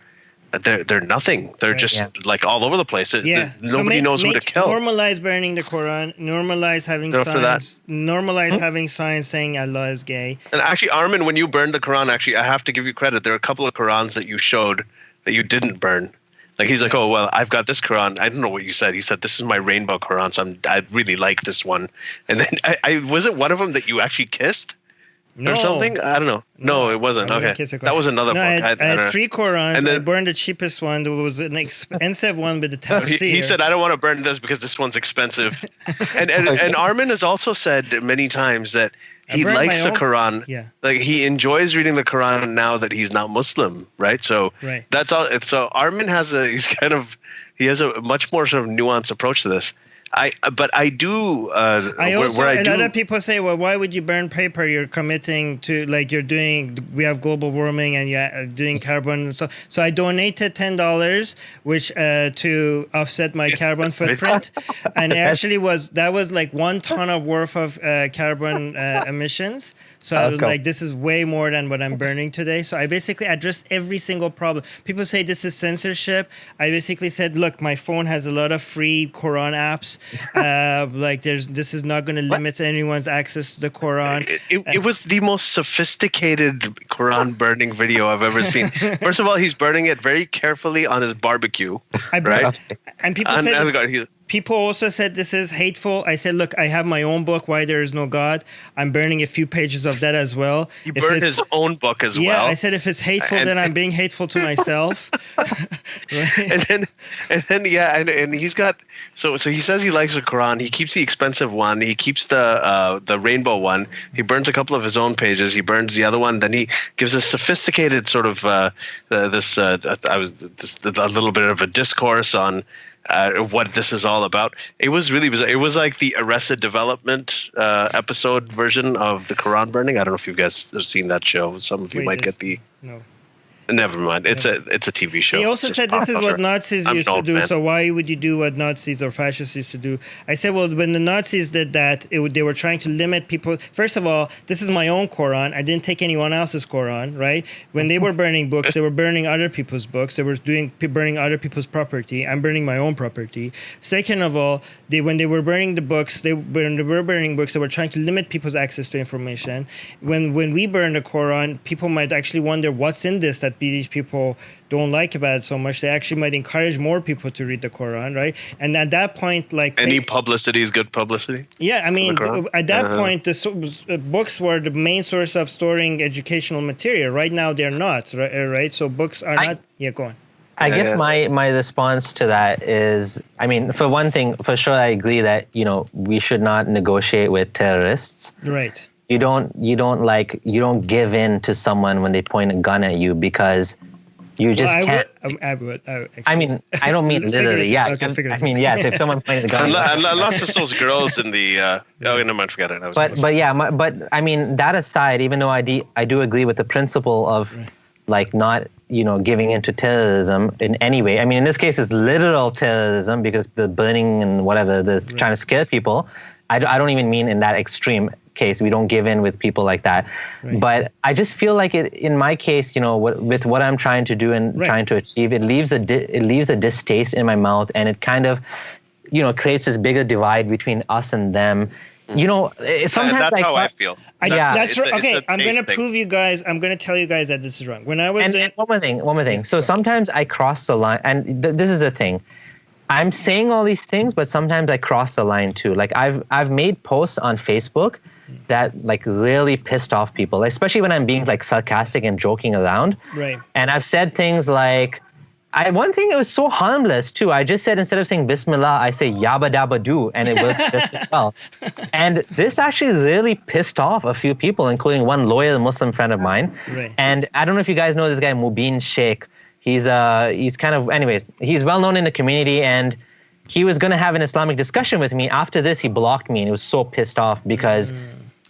They're nothing. They're just like all over the place. Nobody knows who to kill. Normalize burning the Quran. Normalize having signs. Normalize having signs saying Allah is gay. And actually, Armin, when you burned the Quran, actually, I have to give you credit. There are a couple of Qurans that you showed that you didn't burn. Like, he's like, oh, well, I've got this Quran. I don't know what you said. He said, this is my rainbow Quran, so I really like this one. And then I was it one of them that you actually kissed? Or something? I don't know. No, it wasn't. Okay. That was another book. I had 3 Qurans. And then, I burned the cheapest one. There was an expensive one with the tafsir. He said, I don't want to burn this because this one's expensive. and Armin has also said many times that he likes the Quran. Yeah. Like, he enjoys reading the Quran now that he's not Muslim, right? So that's all. So Armin has a much more sort of nuanced approach to this. But I do. Other people say, well, why would you burn paper? You're committing to, like, we have global warming and you're doing carbon. So I donated $10, which to offset my carbon footprint, and actually that was like 1 ton of worth of carbon emissions. So I was like, this is way more than what I'm burning today. So I basically addressed every single problem. People say this is censorship. I basically said, look, my phone has a lot of free Quran apps. This is not going to limit anyone's access to the Quran. It was the most sophisticated Quran burning video I've ever seen. First of all, he's burning it very carefully on his barbecue, right? And people also said this is hateful. I said, look, I have my own book, Why There Is No God. I'm burning a few pages of that as well. He burned his own book as well. Yeah, I said if it's hateful, then I'm being hateful to myself. and he's got so he says he likes the Quran. He keeps the expensive one. He keeps the rainbow one. He burns a couple of his own pages. He burns the other one. Then he gives a sophisticated sort of a little bit of a discourse on what this is all about. It was really bizarre. It was like the Arrested Development episode version of the Quran burning. I don't know if you guys have seen that show. Some of you might get the... No. Never mind. It's a TV show. He also said this is what Nazis used to do. Man. So why would you do what Nazis or fascists used to do? I said, well, when the Nazis did that, they were trying to limit people. First of all, this is my own Quran. I didn't take anyone else's Quran, right? When they were burning books, they were burning other people's books. They were burning other people's property. I'm burning my own property. Second of all, when they were burning the books, they were trying to limit people's access to information. When we burn the Quran, people might actually wonder what's in this that these people don't like about it so much. They actually might encourage more people to read the Quran, right? And at that point, like... Any publicity is good publicity? Yeah, I mean, at that point, the books were the main source of storing educational material. Right now, they're not, right? So books are not... Yeah, go on. I guess my response to that is, I mean, for one thing, for sure, I agree that, we should not negotiate with terrorists. Right. You don't give in to someone when they point a gun at you because you just can't. I would. I mean, I don't mean literally. Yeah. Okay, I mean, yes, if someone pointed a gun. Unless it's those girls in the. Never mind, forget it. But I mean, that aside, even though I do agree with the principle of like not giving into terrorism in any way. I mean, in this case, it's literal terrorism because the burning and whatever, trying to scare people. I don't even mean in that extreme case. We don't give in with people like that. Right. But I just feel like in my case, with what I'm trying to do and trying to achieve, it leaves a distaste in my mouth, and it kind of, creates this bigger divide between us and them. Sometimes that's how I feel. That's right. Okay, I'm going to prove you guys. I'm going to tell you guys that this is wrong. When I was and one more thing. So sometimes I cross the line, and this is the thing. I'm saying all these things, but sometimes I cross the line too. Like I've made posts on Facebook that like really pissed off people, especially when I'm being like sarcastic and joking around. Right. And I've said things like, one thing, it was so harmless too. I just said, instead of saying Bismillah, I say Yabba Dabba Do, and it works just as well. And this actually really pissed off a few people, including one loyal Muslim friend of mine. Right. And I don't know if you guys know this guy, Mubin Sheikh. He's kind of, anyways, he's well known in the community, and he was going to have an Islamic discussion with me. After this, he blocked me, and he was so pissed off because,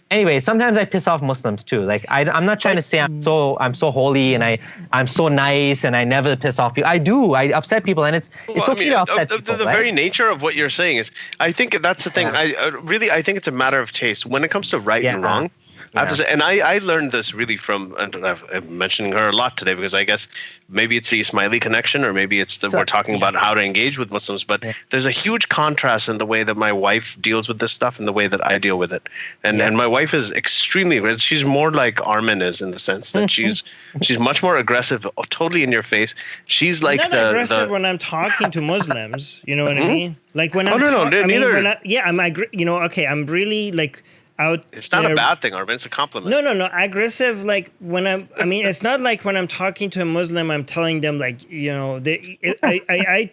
anyway, sometimes I piss off Muslims too. Like I'm not trying to say I'm so holy and I'm so nice and I never piss off people. I do. I upset people, and it's okay to upset people. The very nature of what you're saying is, I think that's the thing. I think it's a matter of taste when it comes to right and wrong. I have to say, and I learned this really from, and I'm mentioning her a lot today because I guess maybe it's the Ismaili connection, or maybe it's we're talking about how to engage with Muslims, but there's a huge contrast in the way that my wife deals with this stuff and the way that I deal with it. And my wife is extremely, she's more like Armin is, in the sense that she's much more aggressive, totally in your face. She's like not aggressive when I'm talking to Muslims, you know what I mean? Like when I'm I'm really like out. It's not a bad thing, Armin. It's a compliment. No. Aggressive, like when it's not like when I'm talking to a Muslim, I'm telling them like, I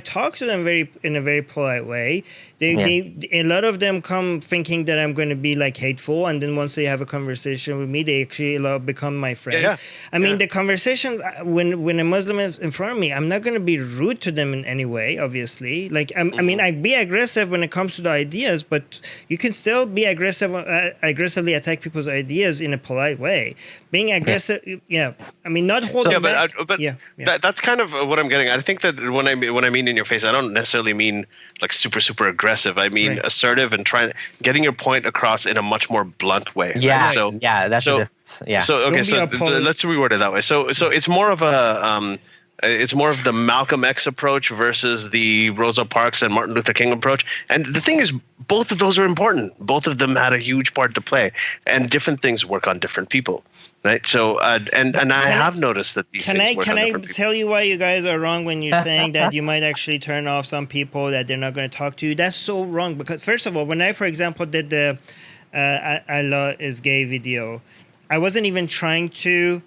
talk to them in a very polite way. A lot of them come thinking that I'm going to be like hateful, and then once they have a conversation with me, they actually become my friends. I mean, the conversation when a Muslim is in front of me, I'm not going to be rude to them in any way. Obviously, like I mean, I'd be aggressive when it comes to the ideas, but you can still be aggressively attack people's ideas in a polite way. Being aggressive, I mean, not holding back. That's kind of what I'm getting. I think that when I mean in your face, I don't necessarily mean like super aggressive. I mean assertive and getting your point across in a much more blunt way. Yeah. Right? So that's so okay. So let's reword it that way. So it's more of a it's more of the Malcolm X approach versus the Rosa Parks and Martin Luther King approach. And the thing is, both of those are important. Both of them had a huge part to play, and different things work on different people, right? So, and I have noticed that these things work on different people. Can I tell you why you guys are wrong when you're saying that you might actually turn off some people, that they're not going to talk to you? That's so wrong, because first of all, when I, for example, did the Allah is gay video, I wasn't even trying to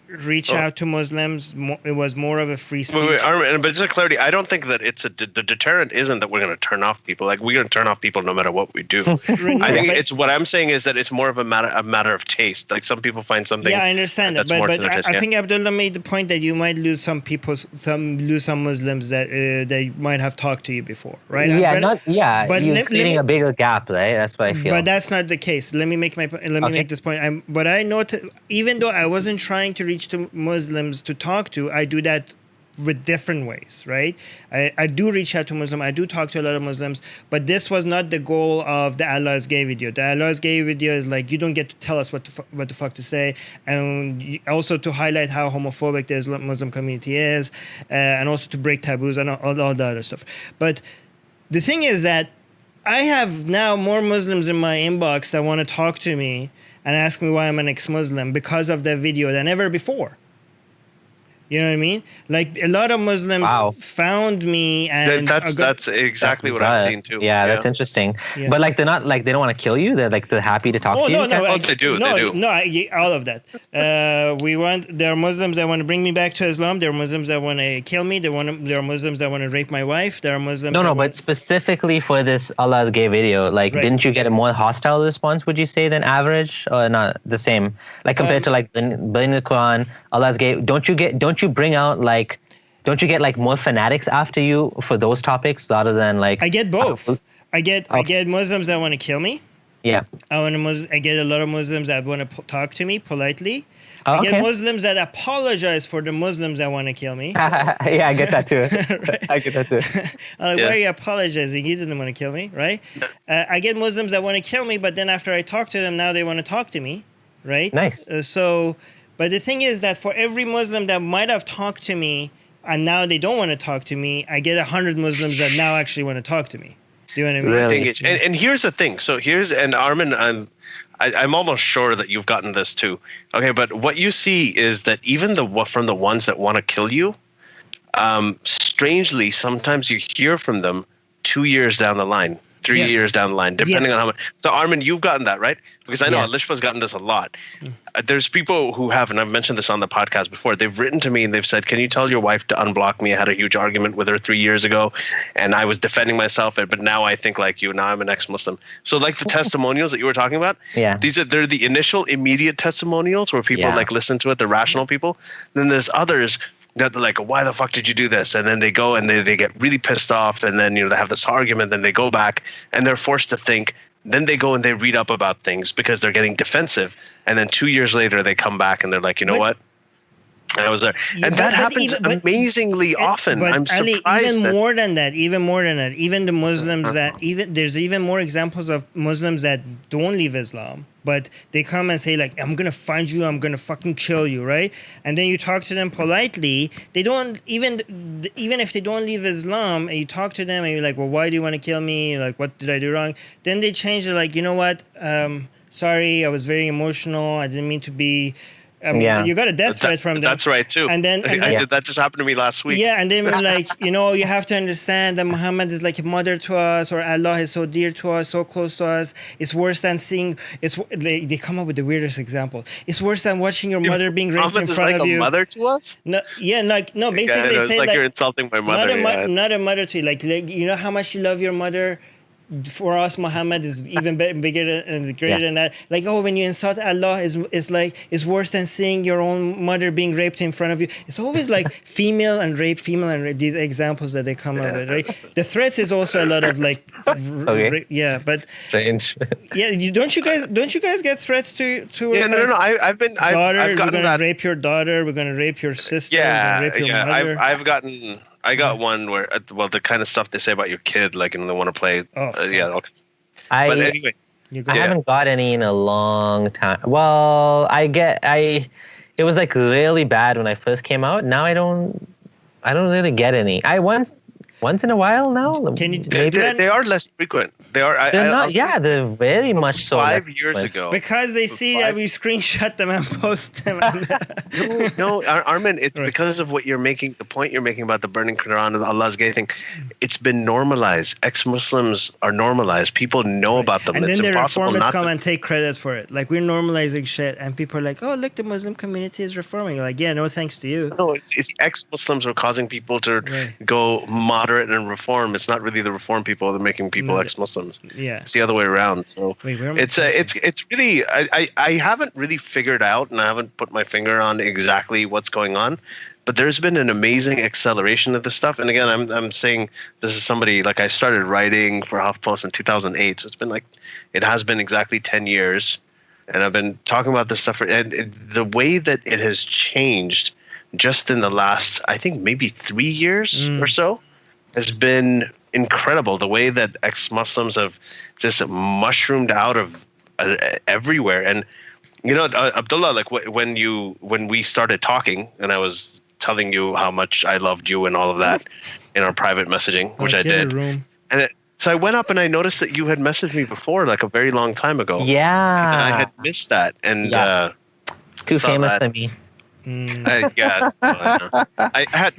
reach out to Muslims. It was more of a free speech. Armin, but just a clarity, I don't think that it's the deterrent isn't that we're going to turn off people. Like, we're going to turn off people no matter what we do. I think it's what I'm saying is that it's more of a matter of taste. Like, some people find something. Yeah, I understand that, but I think Abdullah made the point that you might lose some people, some Muslims that they might have talked to you before, right? Yeah, but you're creating a bigger gap, right? That's what I feel. But that's not the case. Let me make make this point. But I know, even though I wasn't trying to reach to Muslims to talk to, I do that with different ways, right? I do reach out to Muslims. I do talk to a lot of Muslims, but this was not the goal of the Allah is gay video. The Allah is gay video is like, you don't get to tell us what the fuck to say, and also to highlight how homophobic the Muslim community is, and also to break taboos and all the other stuff. But the thing is that I have now more Muslims in my inbox that want to talk to me and ask me why I'm an ex-Muslim because of that video than ever before. You know what I mean? Like, a lot of Muslims found me, and that's exactly what I've seen too. Yeah, that's interesting. Yeah. But like, they're not like, they don't want to kill you. They're like, they're happy to talk to you. They do. No, all of that. There are Muslims that want to bring me back to Islam. There are Muslims that want to kill me. There are Muslims that want to rape my wife. There are Muslims. But specifically for this Allah's gay video, like, didn't you get a more hostile response, would you say, than average, or not the same? Like, compared to like burning the Quran, Allah's gay. Don't you get like more fanatics after you for those topics rather than like? I get both. I get Muslims that want to kill me. Yeah. I get a lot of Muslims that want to talk to me politely. I get Muslims that apologize for the Muslims that want to kill me. Yeah, I get that too. Right? I get that too. I'm like, why are you apologizing? You didn't want to kill me, right? I get Muslims that want to kill me, but then after I talk to them, now they want to talk to me, right? Nice. But the thing is that for every Muslim that might have talked to me and now they don't want to talk to me, I get 100 Muslims that now actually want to talk to me. Do you know what I mean? Really? And here's the thing. So and Armin, I'm almost sure that you've gotten this too. Okay, but what you see is that even from the ones that want to kill you, strangely, sometimes you hear from them 2 years down the line. 3 years down the line, depending on how much. So Armin, you've gotten that, right? Because I know Alishma's gotten this a lot. There's people who have, and I've mentioned this on the podcast before, they've written to me and they've said, can you tell your wife to unblock me? I had a huge argument with her 3 years ago and I was defending myself, but now I think like you, now I'm an ex-Muslim. So like the testimonials that you were talking about, they're the initial immediate testimonials where people like listen to it, the rational people. Then there's others that they're like, why the fuck did you do this? And then they go and they get really pissed off, and then they have this argument, then they go back and they're forced to think. Then they go and they read up about things because they're getting defensive, and then 2 years later they come back and they're like, you know what? I was there, and that happens amazingly often. I'm surprised. Even more than that, even the Muslims there's even more examples of Muslims that don't leave Islam, but they come and say like, I'm gonna find you, I'm gonna fucking kill you, right? And then you talk to them politely. They don't even if they don't leave Islam, and you talk to them and you're like, well, why do you want to kill me? Like, what did I do wrong? Then they change it, like, you know what? Sorry, I was very emotional. I didn't mean to be. You got a death threat from them. That's right too. And then that just happened to me last week. Yeah, and then we're like, you have to understand that Muhammad is like a mother to us, or Allah is so dear to us, so close to us. It's worse than seeing. They come up with the weirdest example. It's worse than watching your mother being raped in front of you. Muhammad is like a mother to us? No, no. Basically, they say like you're insulting my mother. Not a mother to you. Like, you know how much you love your mother. For us, Muhammad is even bigger and greater than that. Like, when you insult Allah, it's worse than seeing your own mother being raped in front of you. It's always like female and rape. These examples that they come up with, right? The threats is also a lot of like, but strange. Don't you guys get threats to? Yeah, no. I've gotten we're gonna that. Rape your daughter. We're gonna rape your sister. Rape your mother. I got one where, the kind of stuff they say about your kid, like, and they want to play. But anyway. I haven't got any in a long time. Well, it was like really bad when I first came out. Now I don't really get any. once in a while now. Can you? They are less frequent. They are. They're not. Yeah, they're very much so. 5 years ago. Because they see that we screenshot them and post them. No, Armin, it's because of what you're making. The point you're making about the burning Quran and Allah's gay thing. It's been normalized. Ex-Muslims are normalized. People know about them. And it's then the impossible reformers not come to. and take credit for it. Like, we're normalizing shit, and people are like, "Oh, look, the Muslim community is reforming." Like, yeah, no thanks to you. No, it's ex-Muslims who are causing people to go moderate and reform. It's not really the reform people that are making people ex-Muslims. Yeah, it's the other way around. So it's really I haven't really figured out, and I haven't put my finger on exactly what's going on. But there's been an amazing acceleration of this stuff. And again, I'm saying this is somebody, like, I started writing for HuffPost in 2008. So it has been exactly 10 years. And I've been talking about this stuff. And the way that it has changed just in the last, I think, maybe 3 years or so has been incredible. The way that ex-Muslims have just mushroomed out of everywhere. And, Abdullah, like when we started talking and I was telling you how much I loved you and all of that in our private messaging, which I did. So I went up and I noticed that you had messaged me before, like a very long time ago. Yeah. And I had missed that. And too famous to me. I had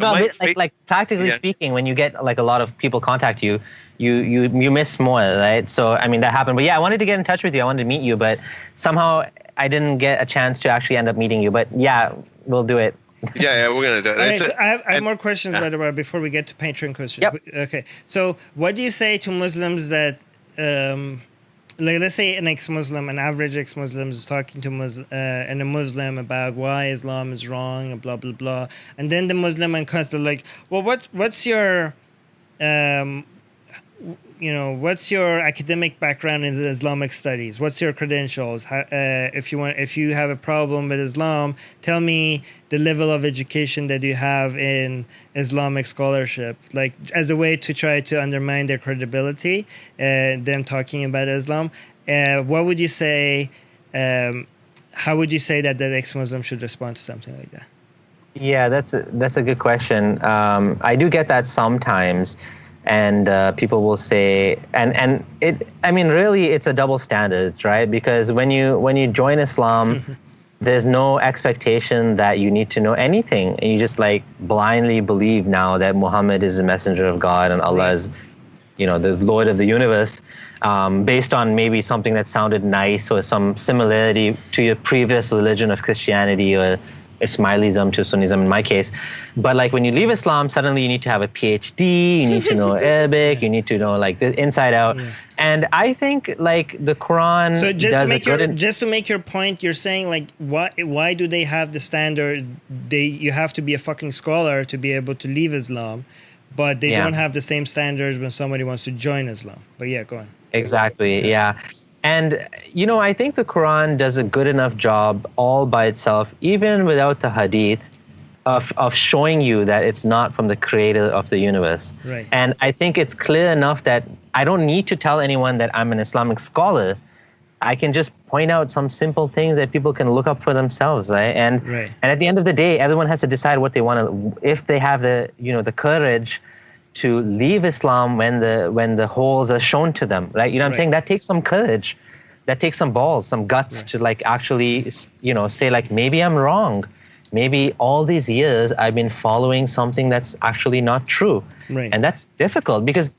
like practically speaking, when you get like a lot of people contact you, you miss more, right? So I mean that happened. But yeah, I wanted to get in touch with you. I wanted to meet you, but somehow I didn't get a chance to actually end up meeting you. But yeah, we'll do it. Yeah, we're gonna do it. Right, so I have more questions, by the way, before we get to Patreon questions. Yep. Okay, so what do you say to Muslims that, like, let's say an ex-Muslim, an average ex-Muslim is talking to a Muslim about why Islam is wrong and blah blah blah, and then the Muslim and constantly like, well, what's your what's your academic background in Islamic studies? What's your credentials? If you have a problem with Islam, tell me the level of education that you have in Islamic scholarship, like as a way to try to undermine their credibility, them talking about Islam. What would you say? How would you say that ex-Muslim should respond to something like that? Yeah, that's a good question. I do get that sometimes. And people will say, and it, I mean, really, it's a double standard, right? Because when you join Islam, there's no expectation that you need to know anything. And you just like blindly believe now that Muhammad is the messenger of God and Allah is, the Lord of the universe, based on maybe something that sounded nice or some similarity to your previous religion of Christianity or Ismailism to Sunnism in my case. But like when you leave Islam, suddenly you need to have a PhD, you need to know Arabic, you need to know like the inside out. Yeah. And I think like the Quran just to make your point, you're saying like why do they have the standard you have to be a fucking scholar to be able to leave Islam, but they don't have the same standards when somebody wants to join Islam. But yeah, go on. Exactly. Yeah. And, I think the Quran does a good enough job all by itself, even without the hadith, of showing you that it's not from the creator of the universe. Right. And I think it's clear enough that I don't need to tell anyone that I'm an Islamic scholar. I can just point out some simple things that people can look up for themselves, right? And at the end of the day, everyone has to decide what they want to, if they have the, the courage to leave Islam when the holes are shown to them, right? I'm saying? That takes some courage, that takes some balls, some guts to like actually, say like, maybe I'm wrong. Maybe all these years I've been following something that's actually not true. Right. And that's difficult because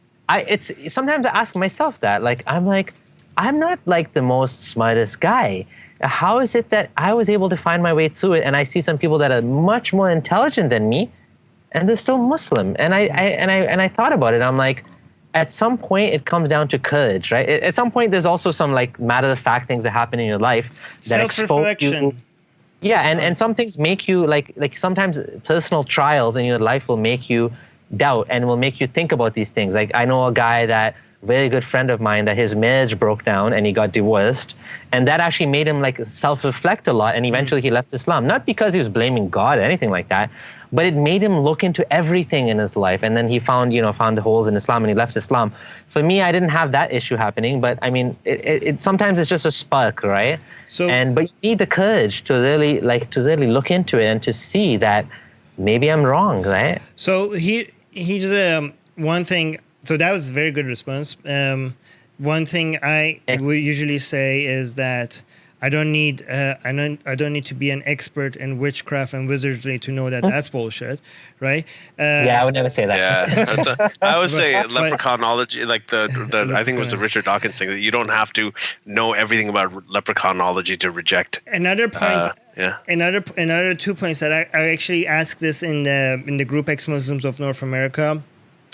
sometimes I ask myself that, like, I'm not like the most smartest guy. How is it that I was able to find my way through it? And I see some people that are much more intelligent than me, and they're still Muslim. And I thought about it. I'm like, at some point it comes down to courage, right? At some point there's also some like matter of fact things that happen in your life that expose you. Yeah, and some things make you like sometimes personal trials in your life will make you doubt and will make you think about these things. Like I know a guy that very good friend of mine that his marriage broke down and he got divorced, and that actually made him like self-reflect a lot, and eventually he left Islam, not because he was blaming God or anything like that, but it made him look into everything in his life, and then he found the holes in Islam and he left Islam. For me, I didn't have that issue happening, but I mean it sometimes it's just a spark, right? But you need the courage to really look into it and to see that maybe I'm wrong, right? So he's one thing. So that was a very good response. One thing I would usually say is that I don't need I don't need to be an expert in witchcraft and wizardry to know that that's bullshit, right? I would never say that. Yeah, I would say leprechaunology, like the I think it was the Richard Dawkins thing, that you don't have to know everything about leprechaunology to reject. Another point. Another 2 points that I actually asked this in the group Ex-Muslims of North America,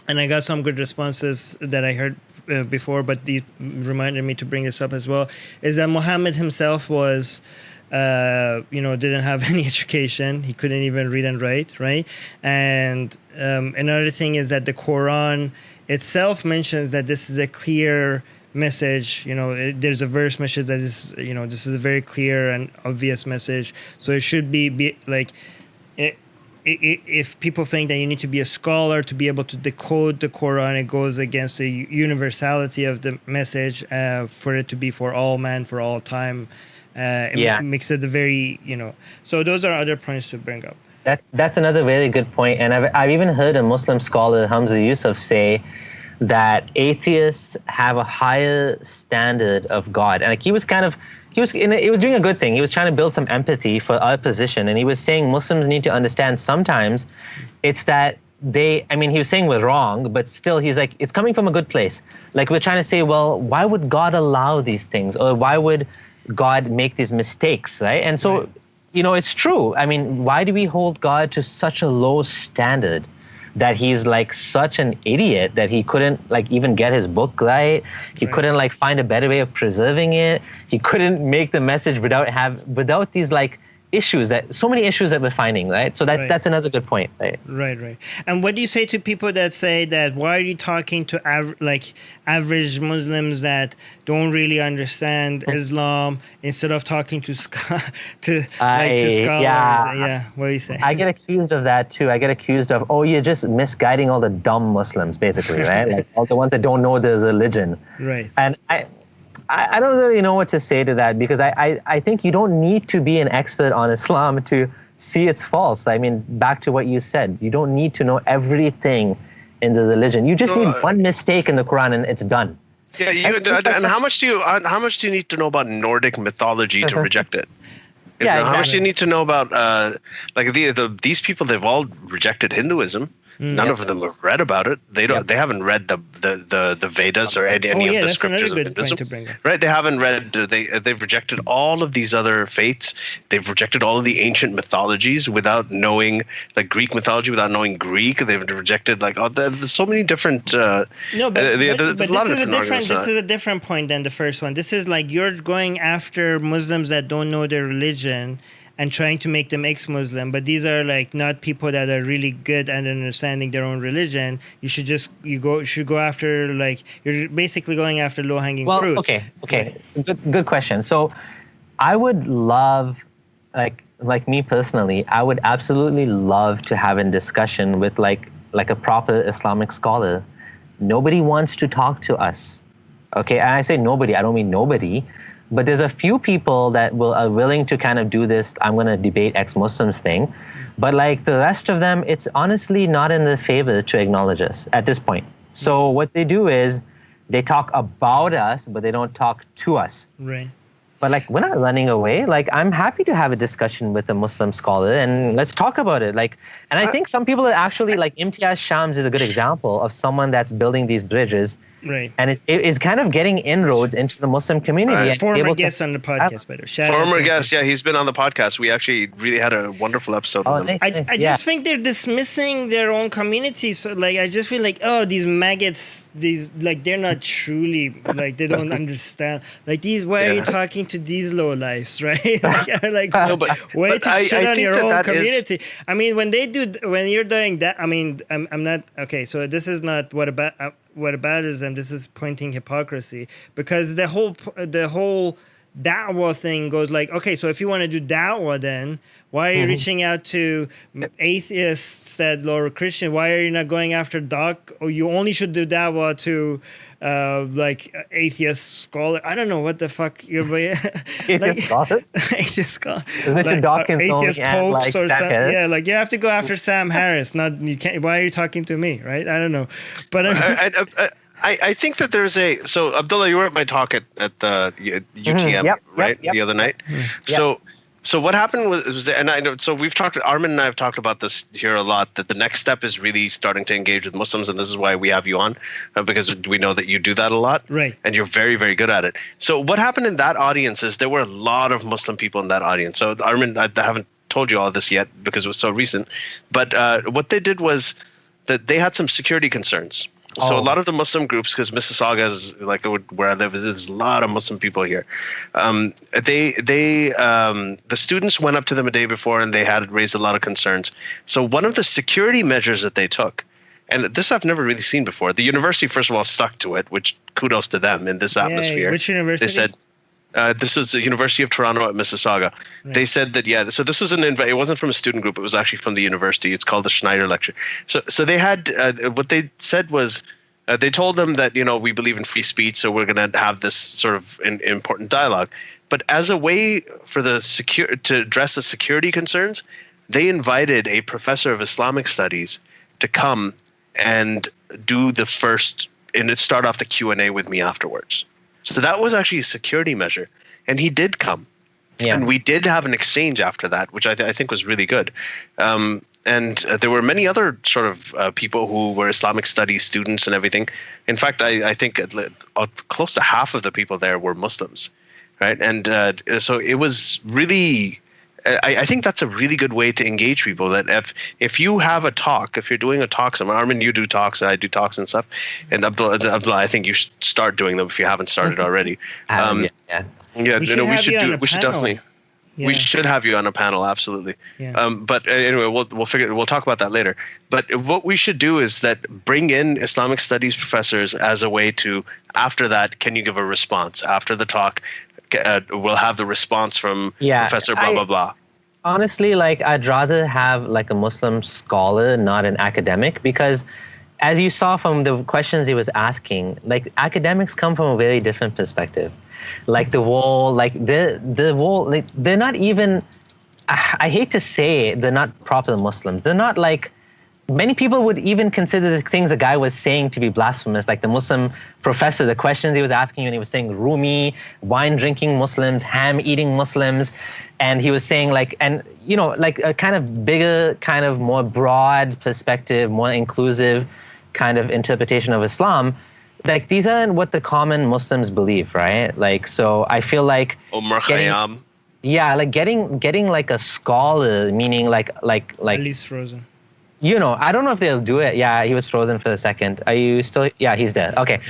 and I got some good responses that I heard before, but they reminded me to bring this up as well, is that Muhammad himself was, didn't have any education. He couldn't even read and write, right? And another thing is that the Quran itself mentions that this is a clear message. There's a verse message that is, this is a very clear and obvious message. So it should be like, if people think that you need to be a scholar to be able to decode the Quran, it goes against the universality of the message for it to be for all men, for all time. It makes it a very, So those are other points to bring up. That's another very good point. And I've even heard a Muslim scholar, Hamza Yusuf, say that atheists have a higher standard of God. And he was doing a good thing. He was trying to build some empathy for our position. And he was saying Muslims need to understand sometimes it's that he was saying we're wrong, but still he's like, it's coming from a good place. Like we're trying to say, well, why would God allow these things? Or why would God make these mistakes, right? And so, it's true. I mean, why do we hold God to such a low standard? That he's like such an idiot that he couldn't like even get his book right. He couldn't like find a better way of preserving it. He couldn't make the message without these like so many issues that we're finding, right? So that's another good point, right? Right. And what do you say to people that say that, why are you talking to average Muslims that don't really understand Islam instead of talking to scholars? Yeah, what do you say? I get accused of that too. I get accused of, you're just misguiding all the dumb Muslims, basically, right? Like all the ones that don't know there's a religion. Right. And I don't really know what to say to that, because I think you don't need to be an expert on Islam to see it's false. I mean, back to what you said, you don't need to know everything in the religion. You just need one mistake in the Quran and it's done. Yeah, and how much do you need to know about Nordic mythology to reject it? Yeah, exactly. How much do you need to know about these people? They've all rejected Hinduism. None of them have read about it. They don't. They haven't read the Vedas or any of the scriptures of Hinduism. Right? They haven't read. They've rejected all of these other faiths. They've rejected all of the ancient mythologies without knowing like Greek mythology, without knowing Greek. They've rejected there's so many different. This is a different point than the first one. This is like you're going after Muslims that don't know their religion and trying to make them ex-Muslim, but these are like not people that are really good at understanding their own religion. You should go after you're basically going after low-hanging fruit. Okay. Good question. So I would love, like me personally, I would absolutely love to have a discussion with like a proper Islamic scholar. Nobody wants to talk to us. Okay, and I say nobody, I don't mean nobody. But there's a few people that are willing to kind of do this, I'm going to debate ex-Muslims thing. But like the rest of them, it's honestly not in their favor to acknowledge us at this point. So what they do is they talk about us, but they don't talk to us. Right. But like we're not running away. Like I'm happy to have a discussion with a Muslim scholar and let's talk about it. And I think some people are actually like Imtiaz Shams is a good example of someone that's building these bridges. Right. And it's kind of getting inroads into the Muslim community. And former guest on the podcast, by the way. Former guest, yeah, he's been on the podcast. We actually really had a wonderful episode with him. I just think they're dismissing their own community. So I just feel like, these maggots, they're not truly, they don't understand. Why are you talking to these low lives, right? Way to shit on your own community. I mean, when you're doing that, I mean, I'm not, okay, so this is not whataboutism, this is pointing hypocrisy, because the whole da'wah thing goes like, okay, so if you want to do da'wah, then why are you reaching out to atheists that or Christian? Why are you not going after or you only should do da'wah to like atheist scholar? I don't know what the fuck you're Atheist scholar? Atheist scholar. Richard Dawkins atheist popes like or something. Harris. Yeah, like you have to go after Sam Harris. Not you can't. Why are you talking to me? Right? I don't know, but I think that there's so Abdullah, you were at my talk at the UTM, right? The other night. Yep. So what happened was and I know, so we've talked, Armin and I have talked about this here a lot, that the next step is really starting to engage with Muslims. And this is why we have you on, because we know that you do that a lot. Right. And you're very, very good at it. So what happened in that audience is there were a lot of Muslim people in that audience. So Armin, I haven't told you all this yet because it was so recent. But what they did was that they had some security concerns. So a lot of the Muslim groups, because Mississauga is like where I live, there's a lot of Muslim people here. The students went up to them a day before and they had raised a lot of concerns. So one of the security measures that they took, and this I've never really seen before, the university first of all stuck to it, which kudos to them in this atmosphere. Which university? They said this is the University of Toronto at Mississauga. Right. They said that so this was it wasn't from a student group, it was actually from the university. It's called the Schneider Lecture. So they had what they said was they told them that we believe in free speech, so we're going to have this sort of important dialogue. But as a way for to address the security concerns, they invited a professor of Islamic studies to come and do the first and start off the Q&A with me afterwards. So that was actually a security measure. And he did come. Yeah. And we did have an exchange after that, which I think was really good. And there were many other sort of people who were Islamic studies students and everything. In fact, I think close to half of the people there were Muslims, right? And so it was really... I think that's a really good way to engage people. That if you have a talk, if you're doing a talk somewhere, Armin, you do talks, and I do talks and stuff, and Abdullah, I think you should start doing them if you haven't started already. We should definitely. Yeah. We should have you on a panel, absolutely. Yeah. But anyway, we'll talk about that later. But what we should do is that bring in Islamic studies professors as a way to, after that, can you give a response after the talk? We'll have the response from Professor blah, blah, blah. Honestly, I'd rather have a Muslim scholar, not an academic, because as you saw from the questions he was asking, academics come from a very different perspective. They're not even, I hate to say it, they're not proper Muslims. They're not many people would even consider the things the guy was saying to be blasphemous, like the Muslim professor, the questions he was asking when he was saying Rumi, wine-drinking Muslims, ham-eating Muslims, and he was saying a kind of bigger, kind of more broad perspective, more inclusive kind of interpretation of Islam. These aren't what the common Muslims believe, right? So I feel Omar Khayyam. Yeah, getting a scholar, meaning at least frozen. I don't know if they'll do it. Yeah, he was frozen for a second. Are you still? Yeah, he's dead. Okay.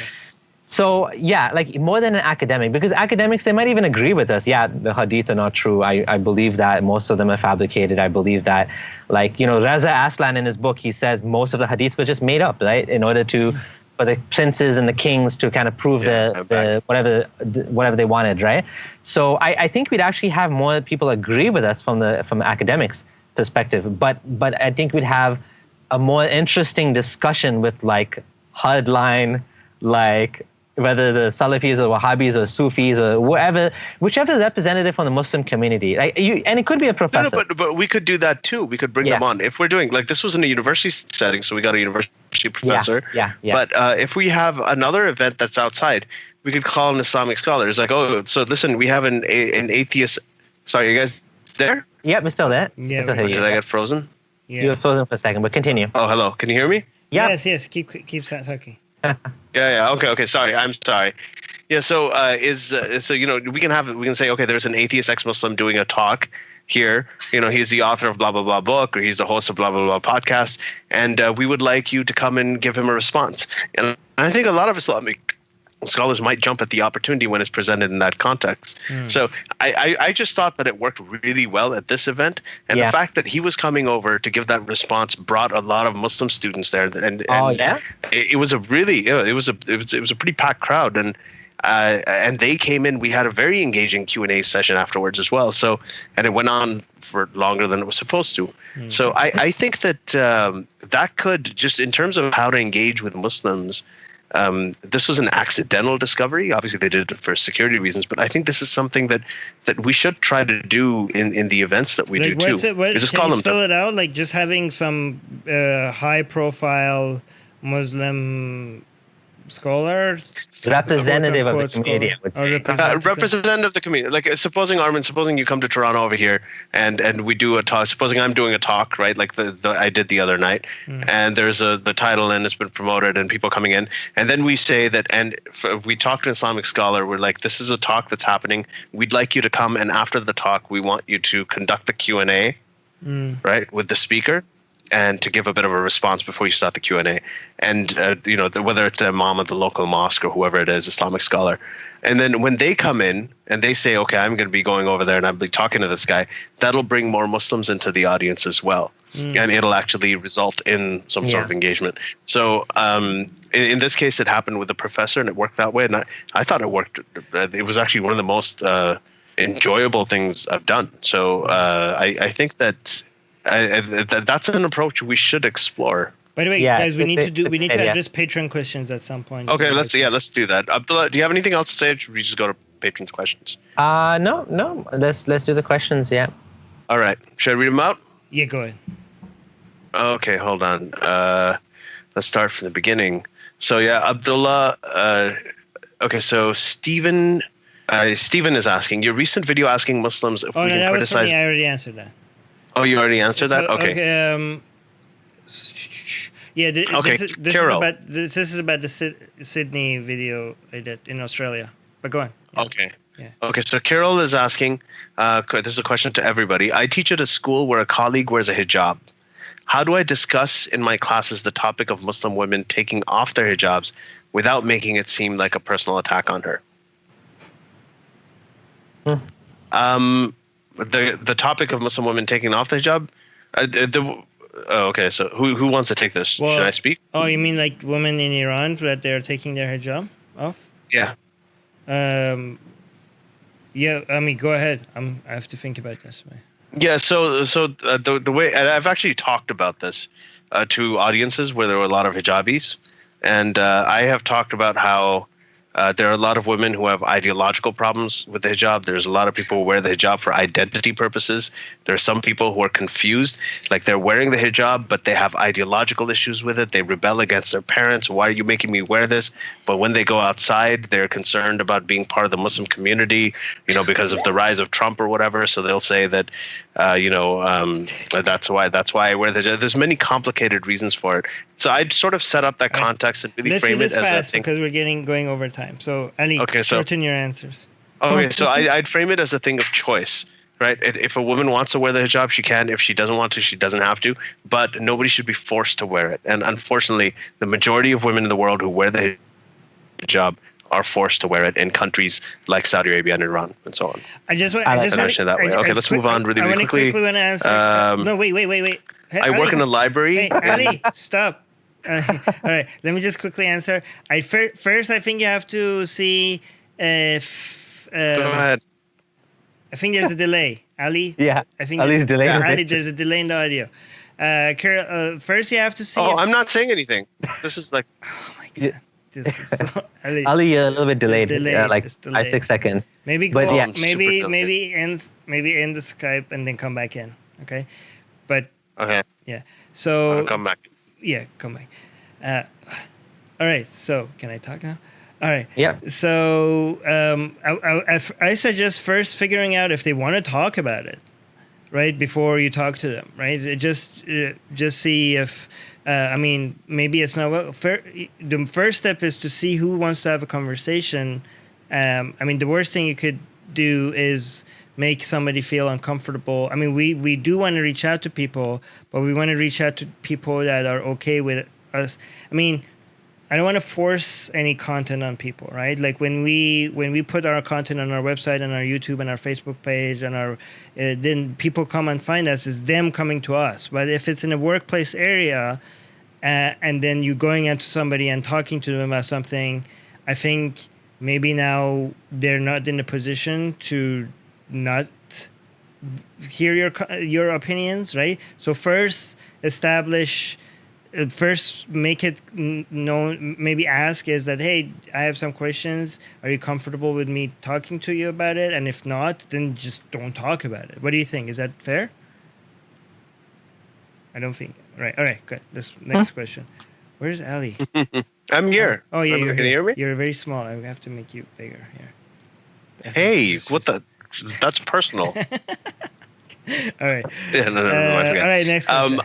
So yeah, more than an academic, because academics, they might even agree with us. Yeah, the hadith are not true. I believe that most of them are fabricated. I believe that, Reza Aslan in his book, he says most of the hadiths were just made up, right? In order for the princes and the kings to kind of prove the whatever they wanted, right? So I think we'd actually have more people agree with us from the academics perspective, but I think we'd have a more interesting discussion with hardline, whether the Salafis or Wahhabis or Sufis or whichever representative from the Muslim community, and it could be a professor. No, but we could do that too. We could bring them on if we're doing this was in a university setting, so we got a university professor. Yeah. But if we have another event that's outside, we could call an Islamic scholar. It's so listen, we have an atheist. Sorry, you guys there? Yeah, we're still there. Yeah. Did I get frozen? Yeah. You were frozen for a second, but continue. Oh, hello. Can you hear me? Yeah. Yes. Keep talking. Yeah. Okay. Sorry. I'm sorry. Yeah. So we can say, okay, there's an atheist ex-Muslim doing a talk here. He's the author of blah blah blah book, or he's the host of blah blah blah podcast, and we would like you to come and give him a response. And I think a lot of Islamic scholars might jump at the opportunity when it's presented in that context. So I just thought that it worked really well at this event, and the fact that he was coming over to give that response brought a lot of Muslim students there, and it was a really it was a pretty packed crowd, and and they came in. We had a very engaging Q&A session afterwards as well. So, and it went on for longer than it was supposed to. So I think that that could, just in terms of how to engage with Muslims, this was an accidental discovery. Obviously, they did it for security reasons, but I think this is something that we should try to do in the events that we do too. Can you spell it out? Like just having some high-profile Muslim scholar, representative of the community, I would say. Representative of the community. Like supposing Armin, supposing you come to Toronto over here and we do a talk. Supposing I'm doing a talk, right? Like the I did the other night, and there's the title and it's been promoted and people coming in, and then we say that, and we talk to an Islamic scholar. We're like, this is a talk that's happening. We'd like you to come, and after the talk, we want you to conduct the Q&A, right, with the speaker, and to give a bit of a response before you start the Q&A. And, whether it's the imam of the local mosque or whoever it is, Islamic scholar. And then when they come in and they say, okay, I'm going to be going over there and I'll be talking to this guy, that'll bring more Muslims into the audience as well. And it'll actually result in some sort of engagement. So in this case, it happened with the professor and it worked that way. And I thought it worked. It was actually one of the most enjoyable things I've done. So I think that that's an approach we should explore. By the way, guys, we need to address Patreon questions at some point. Okay, let's do that. Abdullah, do you have anything else to say, or should we just go to Patreon's questions? No. Let's do the questions. Yeah. All right. Should I read them out? Yeah, go ahead. Okay, hold on. Let's start from the beginning. So Abdullah. Okay, so Stephen is asking, your recent video asking Muslims if we can criticize. I already answered that. Oh, you already answered that? Okay. This is about the Sydney video I did in Australia. But go on. Yeah. Okay. Yeah. Okay, so Carol is asking, this is a question to everybody. I teach at a school where a colleague wears a hijab. How do I discuss in my classes the topic of Muslim women taking off their hijabs without making it seem like a personal attack on her? The topic of Muslim women taking off the hijab. Okay, so who wants to take this? Should I speak? Oh, you mean like women in Iran that they're taking their hijab off? Yeah. Yeah. I mean, go ahead. I have to think about this. Yeah. So the way, and I've actually talked about this to audiences where there were a lot of hijabis, and I have talked about how there are a lot of women who have ideological problems with the hijab. There's a lot of people who wear the hijab for identity purposes. There are some people who are confused, like they're wearing the hijab, but they have ideological issues with it. They rebel against their parents. Why are you making me wear this? But when they go outside, they're concerned about being part of the Muslim community, because of the rise of Trump or whatever. So they'll say that, that's why I wear the hijab. There's many complicated reasons for it. So I'd sort of set up that context and really frame it as a thing. Because we're going over time. So Ali, shorten your answers. Okay, so I'd frame it as a thing of choice, right? If a woman wants to wear the hijab, she can. If she doesn't want to, she doesn't have to. But nobody should be forced to wear it. And unfortunately, the majority of women in the world who wear the hijab are forced to wear it in countries like Saudi Arabia and Iran and so on. I just understand that way. Okay, let's move on really quickly. No, wait. Hey, I work in a library. Hey, Ali, stop. All right, let me just quickly answer. First, I think you have to see if. Go ahead. I think there's a delay, Ali. Yeah. I think Ali's delayed. Ali, there's a delay in the audio. First, you have to see. Oh, I'm not saying anything. This is like. Oh my god. This is so, Ali, a little bit delayed. Like 5-6 seconds. Maybe go. Maybe end the Skype and then come back in. Okay. But. Okay. Yeah. So. I'll come back. Yeah, come back. All right, so can I talk now? All right. Yeah. So I suggest first figuring out if they want to talk about it, right, before you talk to them, right? Just see if, maybe it's not. The first step is to see who wants to have a conversation. The worst thing you could do is make somebody feel uncomfortable. I mean, we do want to reach out to people, but we want to reach out to people that are okay with us. I mean, I don't want to force any content on people, right? Like when we put our content on our website and our YouTube and our Facebook page and our then people come and find us, it's them coming to us. But if it's in a workplace area and then you going into somebody and talking to them about something, I think maybe now they're not in a position to not hear your opinions, right? So first make it known, maybe ask is that, hey, I have some questions. Are you comfortable with me talking to you about it? And if not, then just don't talk about it. What do you think? Is that fair? I don't think. Right. All right, good. This next question. Where's Ali? I'm here. Oh, yeah, you're Can here. you hear me? You're very small. I have to make you bigger here. Hey, what the? That's personal. All right. Yeah, no, I forgot. All right, next question.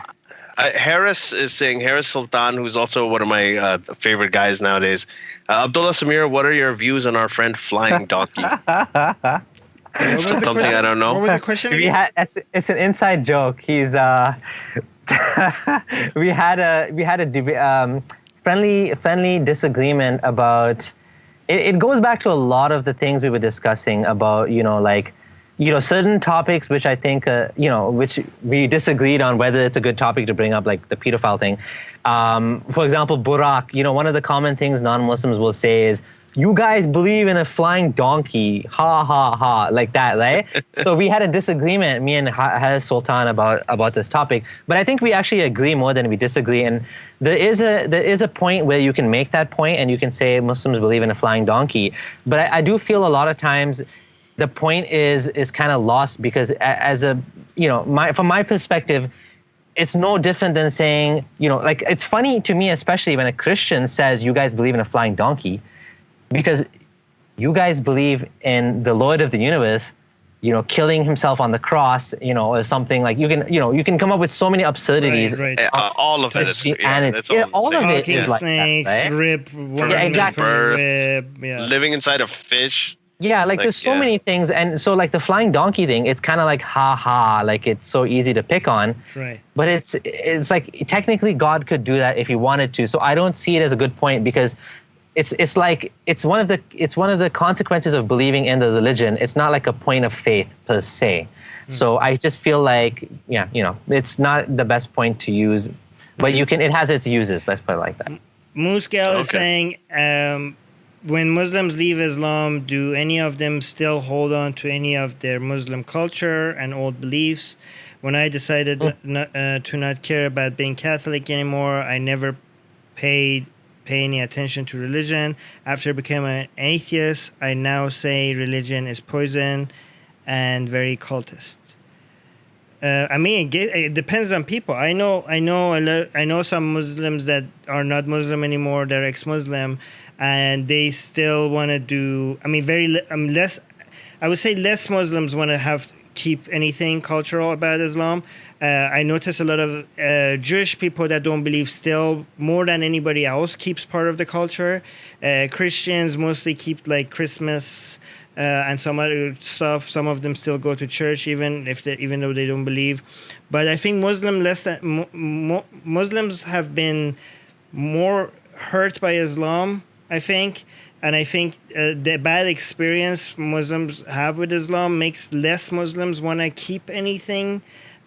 Harris is saying, Harris Sultan, who's also one of my favorite guys nowadays. Abdullah Sameer, what are your views on our friend Flying Donkey? Something I don't know. What was the question again? It's an inside joke. He's we had a friendly disagreement about. It goes back to a lot of the things we were discussing about, certain topics which I think, which we disagreed on whether it's a good topic to bring up, like the pedophile thing. For example, Burak, one of the common things non-Muslims will say is, you guys believe in a flying donkey, ha, ha, ha, like that, right? So we had a disagreement, me and Harris Sultan, about this topic. But I think we actually agree more than we disagree. And there is a point where you can make that point and you can say Muslims believe in a flying donkey. But I do feel a lot of times the point is kind of lost because from my perspective, it's no different than saying, it's funny to me, especially when a Christian says you guys believe in a flying donkey, because you guys believe in the Lord of the universe, killing himself on the cross, or something like you can come up with so many absurdities. Right. All of it is all of it is like snakes, that, right? rib, exactly. Birth, living inside a fish. Yeah, there's so many things, and so the flying donkey thing, it's kind of like ha ha, it's so easy to pick on. Right. But it's like technically God could do that if he wanted to. So I don't see it as a good point because it's one of the consequences of believing in the religion. It's not like a point of faith per se. So I just feel like it's not the best point to use, but it has its uses. Let's put it like that. Muskel is saying, when Muslims leave Islam, do any of them still hold on to any of their Muslim culture and old beliefs? When I decided to not care about being Catholic anymore, I never pay any attention to religion. After becoming an atheist, I now say religion is poison and very cultist. It depends on people. I know some Muslims that are not Muslim anymore. They're ex-Muslim, and they still want to do. Less. I would say less Muslims want to keep anything cultural about Islam. I notice a lot of Jewish people that don't believe still more than anybody else keeps part of the culture. Christians mostly keep Christmas and some other stuff. Some of them still go to church even though they don't believe. But I think Muslims have been more hurt by Islam, I think. And I think the bad experience Muslims have with Islam makes less Muslims want to keep any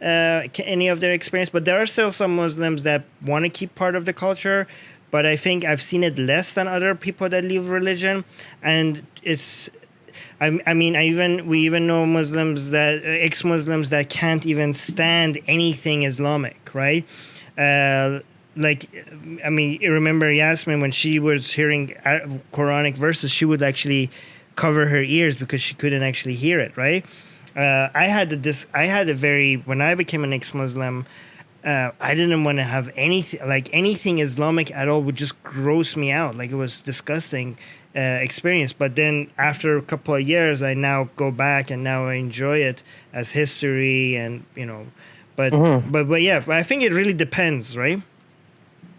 of their experience. But there are still some Muslims that want to keep part of the culture. But I think I've seen it less than other people that leave religion. And we even know Muslims ex-Muslims that can't even stand anything Islamic, right? Remember Yasmin, when she was hearing Quranic verses, she would actually cover her ears because she couldn't actually hear it, right? When I became an ex-Muslim, I didn't want to have anything Islamic at all would just gross me out. It was disgusting experience. But then after a couple of years, I now go back and now I enjoy it as history and, but yeah, I think it really depends, right?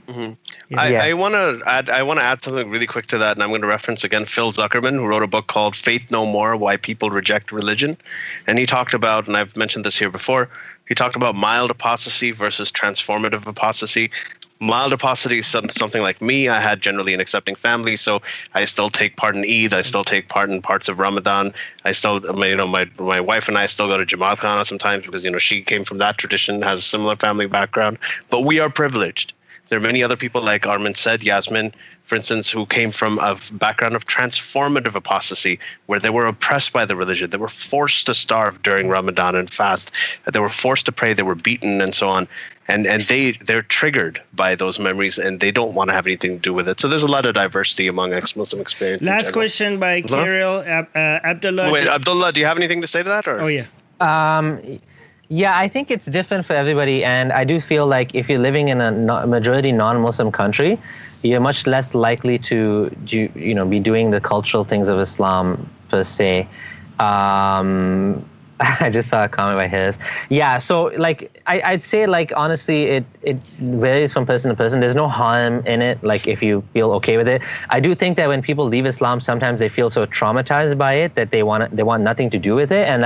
Mm-hmm. Yeah. I want to add something really quick to that, and I'm going to reference again Phil Zuckerman, who wrote a book called Faith No More: Why People Reject Religion, and he talked about, and I've mentioned this here before, he talked about mild apostasy versus transformative apostasy. Mild apostasy is something like me. I had generally an accepting family, so I still take part in Eid. I still take part in parts of Ramadan. I still, my wife and I still go to Jamaat Khana sometimes because she came from that tradition, has a similar family background. But we are privileged. There are many other people, like Armin said, Yasmin, for instance, who came from a background of transformative apostasy, where they were oppressed by the religion. They were forced to starve during Ramadan and fast. They were forced to pray. They were beaten and so on. And they're triggered by those memories, and they don't want to have anything to do with it. So there's a lot of diversity among ex-Muslim experience. Last question by Kirill. Abdullah. Wait, Abdullah, do you have anything to say to that? Or? Oh, yeah. Yeah, I think it's different for everybody, and I do feel like if you're living in a majority non-Muslim country, you're much less likely to be doing the cultural things of Islam per se. I just saw a comment by Harris. Yeah, so like I'd say, like, honestly, it varies from person to person. There's no harm in it, like, if you feel okay with it. I do think that when people leave Islam, sometimes they feel so traumatized by it that they want nothing to do with it, and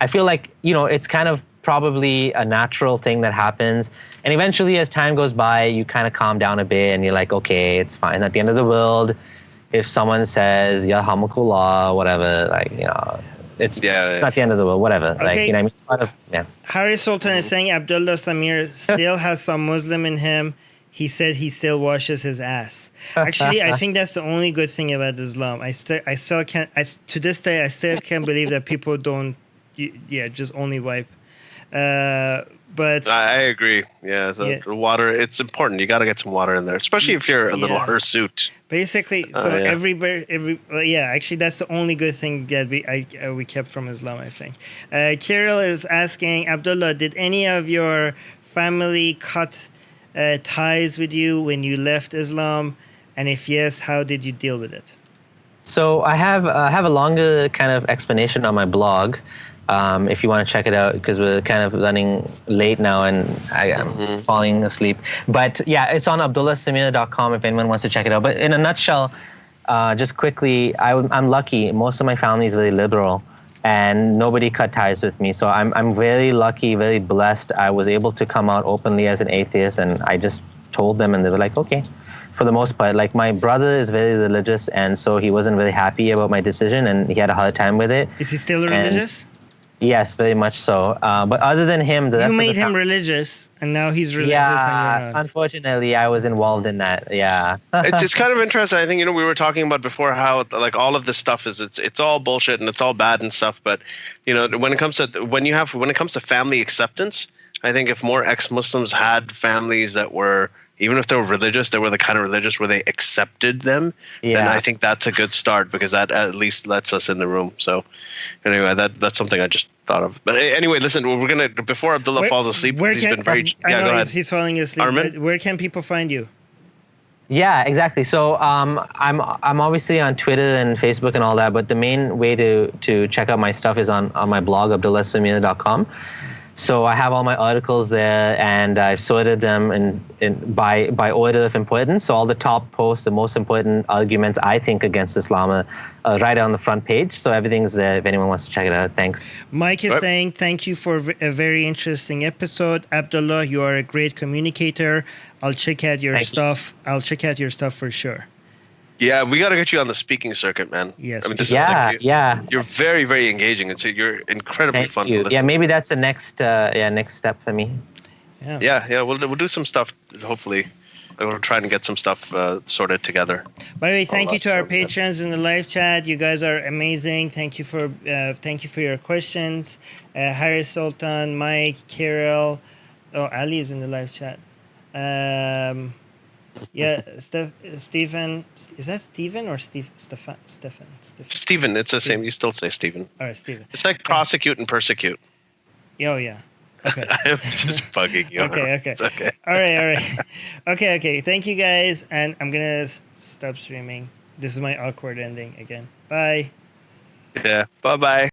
I feel like, it's kind of probably a natural thing that happens. And eventually, as time goes by, you kind of calm down a bit and you're like, okay, it's fine. At the end of the world, if someone says, Yarhamukullah, whatever, like, it's not the end of the world, whatever. Okay. Like, part of, yeah. Harris Sultan is saying Abdullah Sameer still has some Muslim in him. He said he still washes his ass. Actually, I think that's the only good thing about Islam. I still can't, to this day, I still can't believe that people don't, just only wipe. But I agree. Yeah, the water, it's important. You got to get some water in there, especially if you're a little hirsute. Basically, actually, that's the only good thing that we kept from Islam, I think. Kirill is asking, Abdullah, did any of your family cut ties with you when you left Islam? And if yes, how did you deal with it? So I have a longer kind of explanation on my blog. If you want to check it out, because we're kind of running late now and I am falling asleep. But yeah, it's on abdullahsameer.com if anyone wants to check it out. But in a nutshell, just quickly, I'm lucky. Most of my family is very liberal and nobody cut ties with me. So I'm very lucky, very blessed. I was able to come out openly as an atheist, and I just told them and they were like, okay. For the most part, like, my brother is very religious, and so he wasn't very happy about my decision and he had a hard time with it. Is he still religious? Yes, very much so. But other than him, you made him religious, and now he's religious. Yeah, and you're not. Unfortunately, I was involved in that. Yeah, it's kind of interesting. I think we were talking about before how, like, all of this stuff it's all bullshit and it's all bad and stuff. But when it comes to family acceptance, I think if more ex-Muslims had families that were, even if they were religious, they were the kind of religious where they accepted them, then I think that's a good start, because that at least lets us in the room. So anyway, that's something I just thought of. But anyway, listen, we're going to, before Abdullah falls asleep, go ahead. He's falling asleep. Armin? Where can people find you? Yeah, exactly. So I'm obviously on Twitter and Facebook and all that, but the main way to check out my stuff is on my blog, abdullahsameer.com. So I have all my articles there, and I've sorted them by order of importance. So all the top posts, the most important arguments I think against Islam are right on the front page. So everything's there if anyone wants to check it out. Thanks. Mike is saying, thank you for a very interesting episode. Abdullah, you are a great communicator. I'll check out your stuff. I'll check out your stuff for sure. Yeah, we got to get you on the speaking circuit, man. Yes. I mean, you're very, very engaging, and so you're incredibly fun to listen. Yeah, maybe that's the next step for me. Yeah. We'll do some stuff. Hopefully, we're trying to get some stuff sorted together. By the way, thank you to our patrons in the live chat. You guys are amazing. Thank you for your questions. Harris Sultan, Mike, Kirill. Oh, Ali is in the live chat. Yeah, Stephen. Is that Stephen or Stefan? Stephen. It's the same. You still say Stephen. All right, Stephen. It's like prosecute and persecute. Oh, yeah. Okay. I'm just bugging you. Okay. It's okay. All right. Okay. Thank you, guys. And I'm going to stop streaming. This is my awkward ending again. Bye. Yeah. Bye-bye.